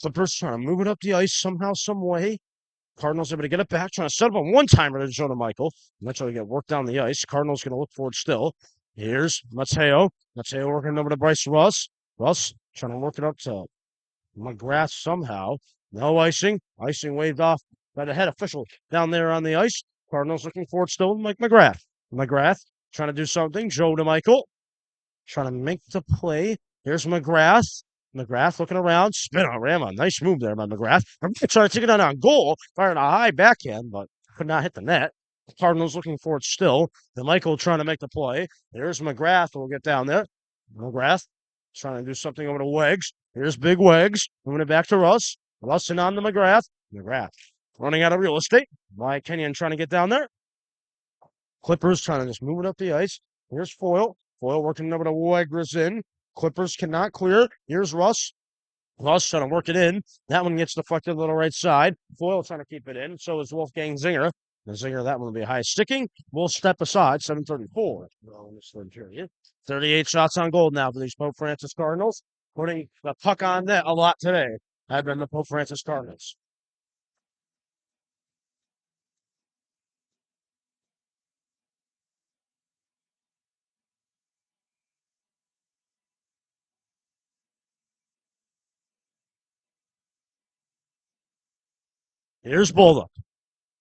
Clippers trying to move it up the ice somehow, some way. Cardinals able to get it back, trying to set up a one-timer to Jonah Michael. Eventually get worked down the ice. Cardinals going to look for it still. Here's Mateo. Mateo working over to Bryce Russ. Russ trying to work it up to McGrath somehow. No icing. Icing waved off by the head official down there on the ice. Cardinals looking for it still. Mike McGrath. McGrath trying to do something. Joe to Michael. Trying to make the play. Here's McGrath. McGrath looking around. Spinorama. Nice move there by McGrath. Trying to take it on goal. Firing a high backhand, but could not hit the net. The Cardinals looking for it still. The Michael trying to make the play. There's McGrath. We'll get down there. McGrath trying to do something over to Weggs. Here's Big Weggs. Moving it back to Russ. Russ and on to McGrath. McGrath running out of real estate. Wyatt Kenyon trying to get down there. Clippers trying to just move it up the ice. Here's Foyle. Foyle working over to Weggers in. Clippers cannot clear. Here's Russ. Russ trying to work it in. That one gets deflected to the right side. Foyle trying to keep it in. So is Wolfgang Zinger. The Zinger, that one will be high sticking. We'll step aside. 7:34. In this third period. 38 shots on goal now for these Pope Francis Cardinals. Putting the puck on net a lot today. Have been the Pope Francis Cardinals. Here's Bulldog.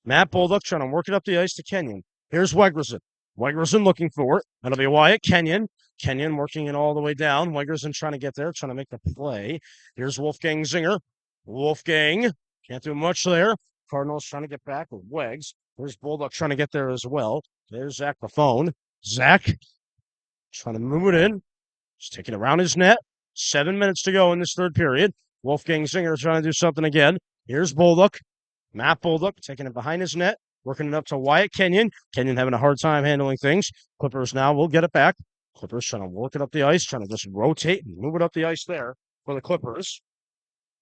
Matt Bulldog trying to work it up the ice to Kenyon. Here's Wegerson. Wegerson looking for it. That'll be Wyatt. Kenyon. Kenyon working it all the way down. Wegerson trying to get there, trying to make the play. Here's Wolfgang Zinger. Wolfgang. Can't do much there. Cardinals trying to get back with Wegs. There's Bulldog trying to get there as well. There's Zach the phone. Zach trying to move it in. Just taking it around his net. 7 minutes to go in this third period. Wolfgang Zinger trying to do something again. Here's Bulldog. Matt Bulldog taking it behind his net, working it up to Wyatt Kenyon. Kenyon having a hard time handling things. Clippers now will get it back. Clippers trying to work it up the ice, trying to just rotate and move it up the ice there for the Clippers.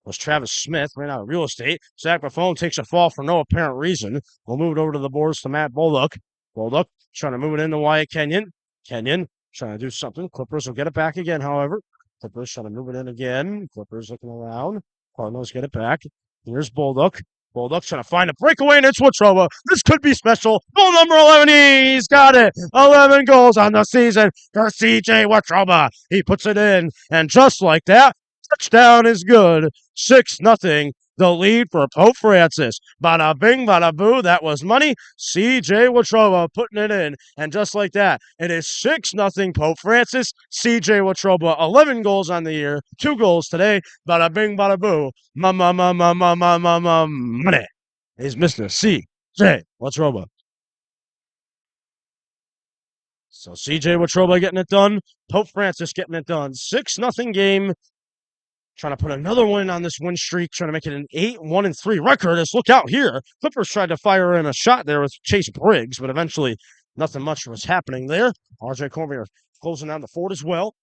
Was Travis Smith ran out of real estate. Zach Buffon takes a fall for no apparent reason. We'll move it over to the boards to Matt Bulldog. Bulldog trying to move it into Wyatt Kenyon. Kenyon trying to do something. Clippers will get it back again, however. Clippers trying to move it in again. Clippers looking around. Cardinals get it back. Here's Bulldog. Bulldog trying to find a breakaway, and it's Watrova. This could be special. Goal number 11. He's got it. 11 goals on the season for CJ Watrova. He puts it in, and just like that, touchdown is good. 6-0. The lead for Pope Francis. Bada bing, bada boo. That was money. CJ Watrova putting it in. And just like that, it is 6-0 Pope Francis. CJ Watrova, 11 goals on the year. 2 goals today. Bada bing, bada boo. Money. Is Mr. CJ Watrova. So CJ Watrova getting it done. Pope Francis getting it done. 6-0 game. Trying to put another win on this win streak, trying to make it an 8-1-3 record. Let's look out here. Clippers tried to fire in a shot there with Chase Briggs, but eventually nothing much was happening there. RJ Cormier closing down the fort as well.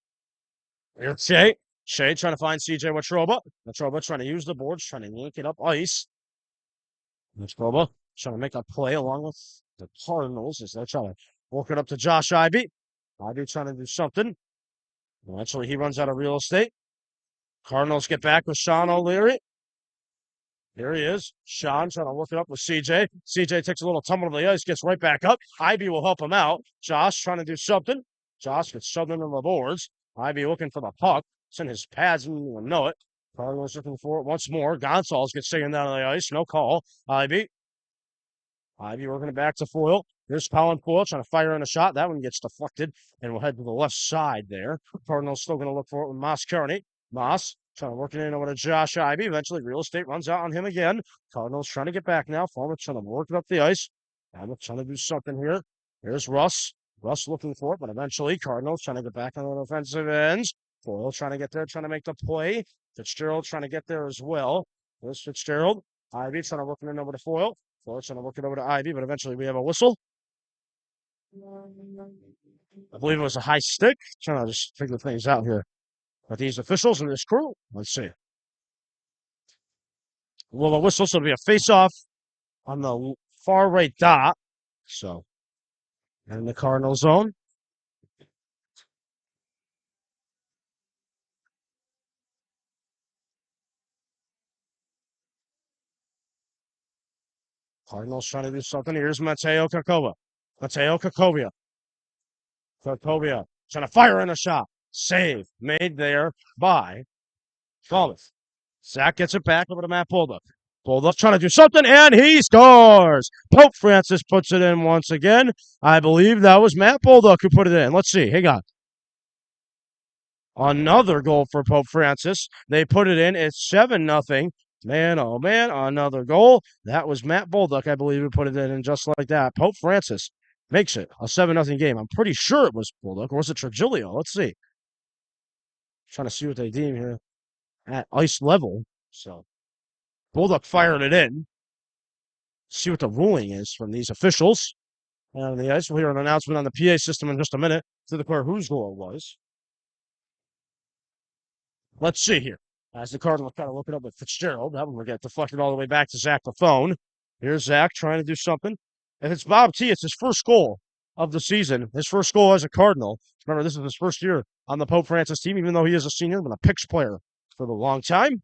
Here's Shea. Shea trying to find CJ Watrova. Watrova trying to use the boards, trying to link it up ice. Watrova trying to make a play along with the Cardinals as they're trying to work it up to Josh Ivey. Ivey trying to do something. Eventually he runs out of real estate. Cardinals get back with Sean O'Leary. Here he is. Sean trying to work it up with CJ. CJ takes a little tumble to the ice, gets right back up. Ivy will help him out. Josh trying to do something. Josh gets shoved into the boards. Ivy looking for the puck. It's in his pads and you will know it. Cardinals looking for it once more. Gonzalez gets taken down on the ice. No call. Ivy working it back to Foyle. Here's Colin Foyle trying to fire in a shot. That one gets deflected and we'll head to the left side there. Cardinals still going to look for it with Moss Kearney. Moss trying to work it in over to Josh Ivey. Eventually, real estate runs out on him again. Cardinals trying to get back now. Falmouth trying to work it up the ice. Falmouth trying to do something here. Here's Russ. Russ looking for it, but eventually, Cardinals trying to get back on the offensive ends. Foyle trying to get there, trying to make the play. Fitzgerald trying to get there as well. There's Fitzgerald. Ivey trying to work it in over to Foyle. Foyle trying to work it over to Ivey, but eventually we have a whistle. I believe it was a high stick. Trying to just figure things out here. But these officials and this crew, let's see. Well, the whistle, so it'll be a face-off on the far right dot. So, in the Cardinal zone. Cardinals trying to do something. Here's Mateo Kakova. Mateo Kakovia. Kakovia trying to fire in a shot. Save made there by Falmouth. Zach gets it back over to Matt Bulldog. Bulldog trying to do something, and he scores. Pope Francis puts it in once again. I believe that was Matt Bulldog who put it in. Let's see. Hang on. Another goal for Pope Francis. They put it in. It's 7-0. Man, oh man, another goal. That was Matt Bulldog, I believe, who put it in. And just like that, Pope Francis makes it a 7-0 game. I'm pretty sure it was Bulldog, or was it Trigilio? Let's see. Trying to see what they deem here at ice level. So Bulldog fired it in. See what the ruling is from these officials. And the ice will hear an announcement on the PA system in just a minute to declare whose goal it was. Let's see here. As the Cardinals kind of look it up with Fitzgerald, that one will get deflected all the way back to Zach the phone. Here's Zach trying to do something. And it's Bob T. It's his first goal of the season. His first goal as a Cardinal. Remember, this is his first year on the Pope Francis team, even though he is a senior, been a Picks player for a long time.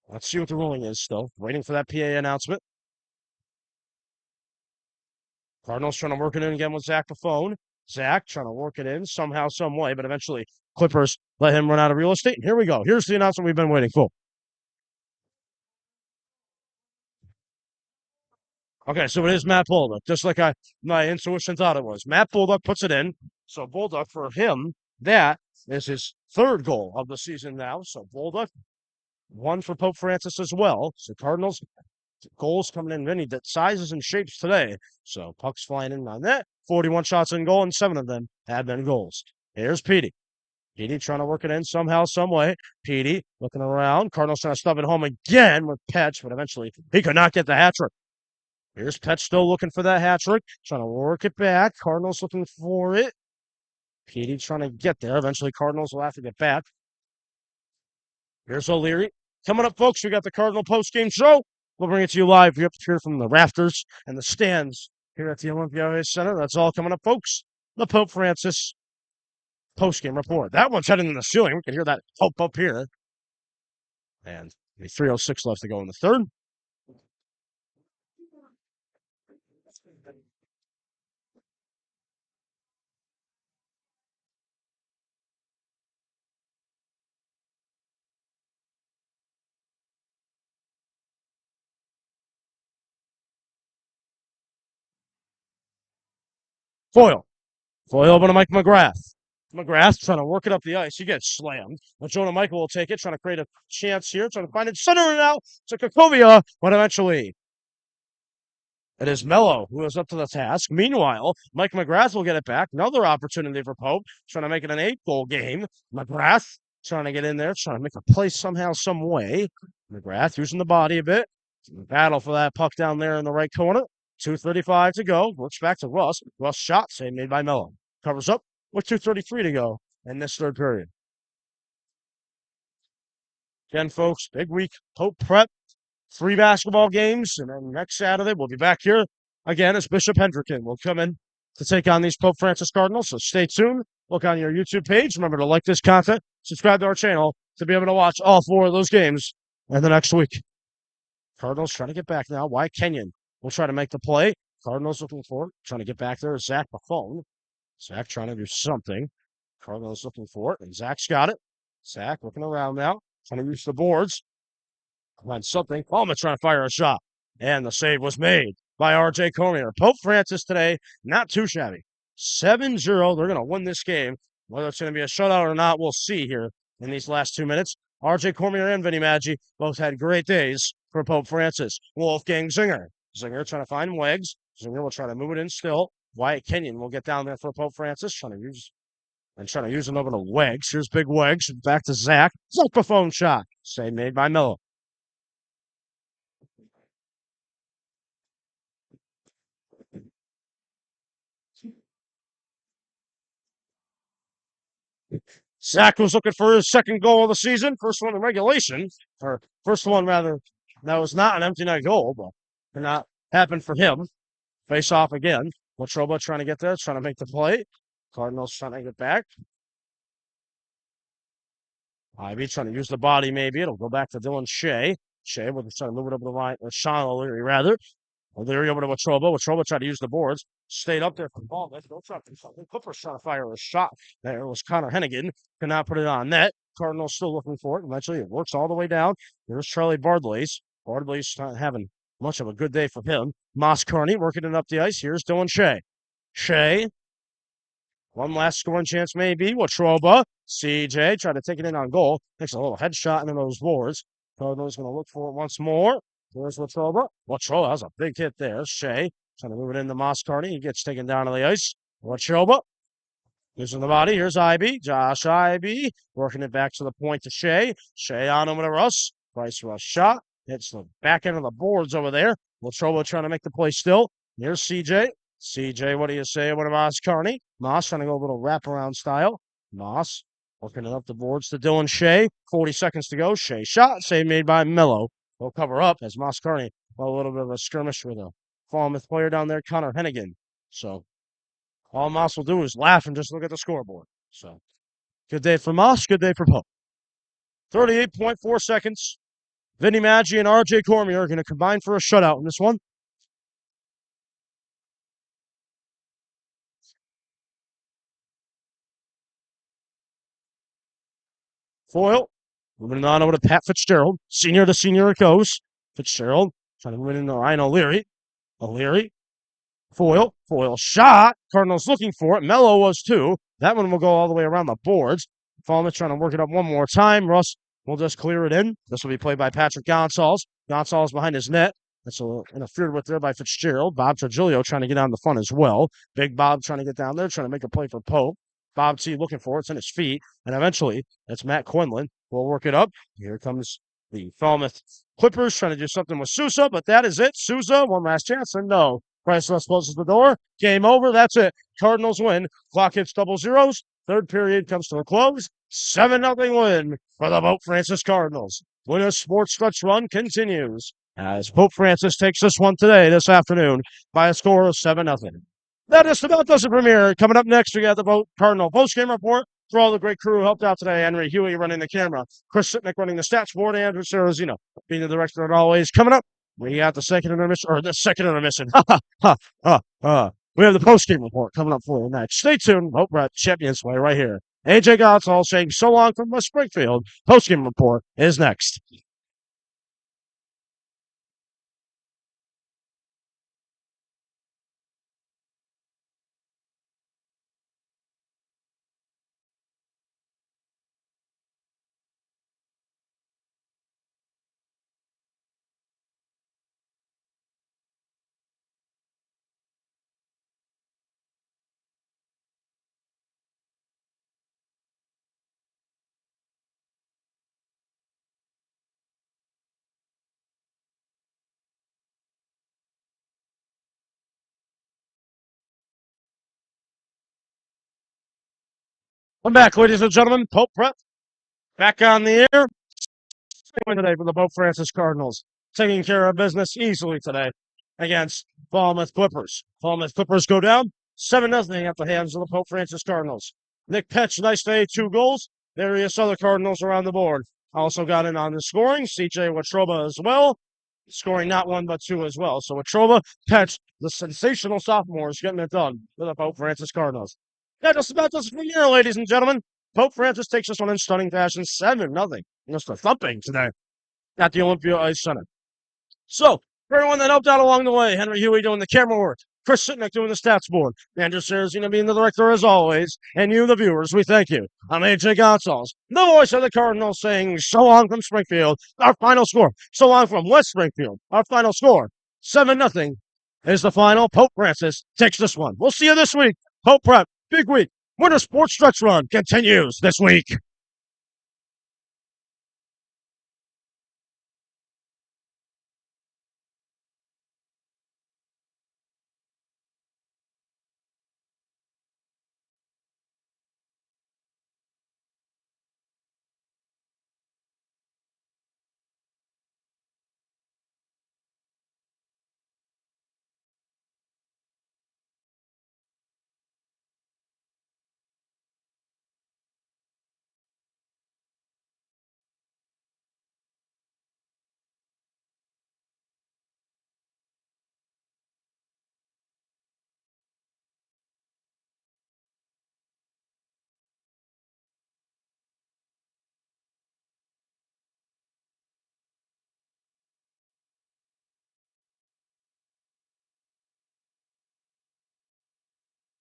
Let's see what the ruling is still. Waiting for that PA announcement. Cardinals trying to work it in again with Zach the phone. Zach trying to work it in somehow, some way, but eventually Clippers let him run out of real estate. And here we go. Here's the announcement we've been waiting for. Okay, so it is Matt Bullock, just like my intuition thought it was. Matt Bullock puts it in. So Bullock, for him, that is his third goal of the season now. So Bullock, one for Pope Francis as well. So Cardinals goals coming in many sizes and shapes today. So pucks flying in on that. 41 shots in goal, and 7 of them have been goals. Here's Petey. Petey trying to work it in somehow, some way. Petey looking around. Cardinals trying to stub it home again with Petch, but eventually he could not get the hat trick. Here's Petch still looking for that hat trick, trying to work it back. Cardinals looking for it. Petey trying to get there. Eventually, Cardinals will have to get back. Here's O'Leary. Coming up, folks, we got the Cardinal postgame show. We'll bring it to you live. You're up here from the rafters and the stands here at the Olympia Center. That's all coming up, folks. The Pope Francis postgame report. That one's heading in the ceiling. We can hear that Pope up here. And 3:06 left to go in the third. Foil. Foil over to Mike McGrath. McGrath trying to work it up the ice. He gets slammed. But Jonah Michael will take it, trying to create a chance here, trying to find it center it out to Kakovia, but eventually it is Mello who is up to the task. Meanwhile, Mike McGrath will get it back. Another opportunity for Pope, trying to make it an 8-goal game. McGrath trying to get in there, trying to make a play somehow, some way. McGrath using the body a bit. Battle for that puck down there in the right corner. 2:35 to go. Works back to Russ. Russ shot, save made by Mello. Covers up with 2:33 to go in this third period. Again, folks, big week. Pope prep. 3 basketball games. And then next Saturday, we'll be back here again as Bishop Hendricken will come in to take on these Pope Francis Cardinals. So stay tuned. Look on your YouTube page. Remember to like this content. Subscribe to our channel to be able to watch all 4 of those games in the next week. Cardinals trying to get back now. Wyatt Kenyon will try to make the play. Cardinals looking for it. Trying to get back there. Zach Buffone. Zach trying to do something. Cardinals looking for it. And Zach's got it. Zach looking around now. Trying to use the boards. Find something. Falmouth trying to fire a shot. And the save was made by R.J. Cormier. Pope Francis today, not too shabby. 7-0. They're going to win this game. Whether it's going to be a shutout or not, we'll see here in these last 2 minutes. R.J. Cormier and Vinny Maggi both had great days for Pope Francis. Wolfgang Zinger. Zinger trying to find Wags. Zinger will try to move it in still. Wyatt Kenyon will get down there for Pope Francis. Trying to use it over to Wags. Here's big Wags. Back to Zach. Zach Buffone shot. Save made by Mello. Zach was looking for his second goal of the season, first one in regulation, or first one rather. That was not an empty net goal, but did not happen for him. Face off again. Latroba trying to get there, trying to make the play. Cardinals trying to get back. Ivy trying to use the body, maybe. It'll go back to Dylan Shea. Shea will try to move it over the line, or Sean O'Leary, rather. O'Leary over to Watroba. Watroba tried to use the boards. Stayed up there for the ball. Clippers trying to fire a shot. There was Connor Hennigan. Could not put it on net. Cardinals still looking for it. Eventually, it works all the way down. Here's Charlie Bardley's. Bardley's not having much of a good day for him. Moss Kearney working it up the ice. Here's Dylan Shea. Shea. One last scoring chance, maybe. Watroba. CJ tried to take it in on goal. Takes a little headshot into those boards. Cardinals going to look for it once more. There's Watroba. Watroba has a big hit there. Shea trying to move it into Moss Kearney. He gets taken down to the ice. Watroba using the body. Here's Ibe. Josh Ibe working it back to the point to Shea. Shea on him with a Russ. Bryce Russ shot. Hits the back end of the boards over there. Watroba trying to make the play still. Here's CJ. CJ, what do you say about Moss Kearney? Moss trying to go a little wraparound style. Moss working it up the boards to Dylan Shea. 40 seconds to go. Shea shot. Save made by Mello. He'll cover up as Moss Kearney. A little bit of a skirmish with a Falmouth player down there, Connor Hennigan. So all Moss will do is laugh and just look at the scoreboard. So good day for Moss. Good day for Pope. 38.4 seconds. Vinny Maggi and R.J. Cormier are going to combine for a shutout in this one. Foil. Moving on over to Pat Fitzgerald. Senior to senior it goes. Fitzgerald trying to move it into Ryan O'Leary. O'Leary, foil shot. Cardinals looking for it. Mello was too. That one will go all the way around the boards. Falmouth trying to work it up one more time. Russ will just clear it in. This will be played by Patrick Gonsalves. Gonsalves behind his net. That's interfered with there by Fitzgerald. Bob Trigilio trying to get on the front as well. Big Bob trying to get down there, trying to make a play for Pope. Bob T looking for it. It's in his feet. And eventually, it's Matt Quinlan. We'll work it up. Here comes the Falmouth Clippers trying to do something with Sousa, but that is it. Sousa, one last chance, and no. Bryce Russ closes the door. Game over. That's it. Cardinals win. Clock hits double zeros. Third period comes to a close. 7-0 win for the Pope Francis Cardinals. Winner's Sports Stretch Run continues as Pope Francis takes this one today, this afternoon, by a score of 7-0. That just about does it from here. Coming up next, we got the Cardinal postgame report for all the great crew who helped out today. Henry Huey running the camera, Chris Sitnick running the stats board, and Andrew Serrazino being the director as always. Coming up, we got the second intermission. We have the postgame report coming up for you next. Stay tuned. Hope we're at Champions Way right here. AJ Godsall saying so long from West Springfield. Postgame report is next. I'm back, ladies and gentlemen. Pope Prep back on the air. Today for the Pope Francis Cardinals, taking care of business easily today against Falmouth Clippers. Falmouth Clippers go down 7-0 at the hands of the Pope Francis Cardinals. Nick Petch, nice day, 2 goals. Various other Cardinals around the board also got in on the scoring. CJ Watroba as well, scoring not 1 but 2 as well. So Watroba, Petch, the sensational sophomores getting it done for the Pope Francis Cardinals. Yeah, just about this for here, ladies and gentlemen. Pope Francis takes this one in stunning fashion, 7-0. Just a thumping today at the Olympia Ice Center. So, for everyone that helped out along the way, Henry Huey doing the camera work, Chris Sitnick doing the stats board, Andrew Serrazino being the director as always, and you, the viewers, we thank you. I'm AJ Gonsalves, the voice of the Cardinals, saying so long from Springfield. Our final score, so long from West Springfield. Our final score, 7-0 is the final. Pope Francis takes this one. We'll see you this week. Pope Prep, big week. Winter Sports Stretch Run continues this week.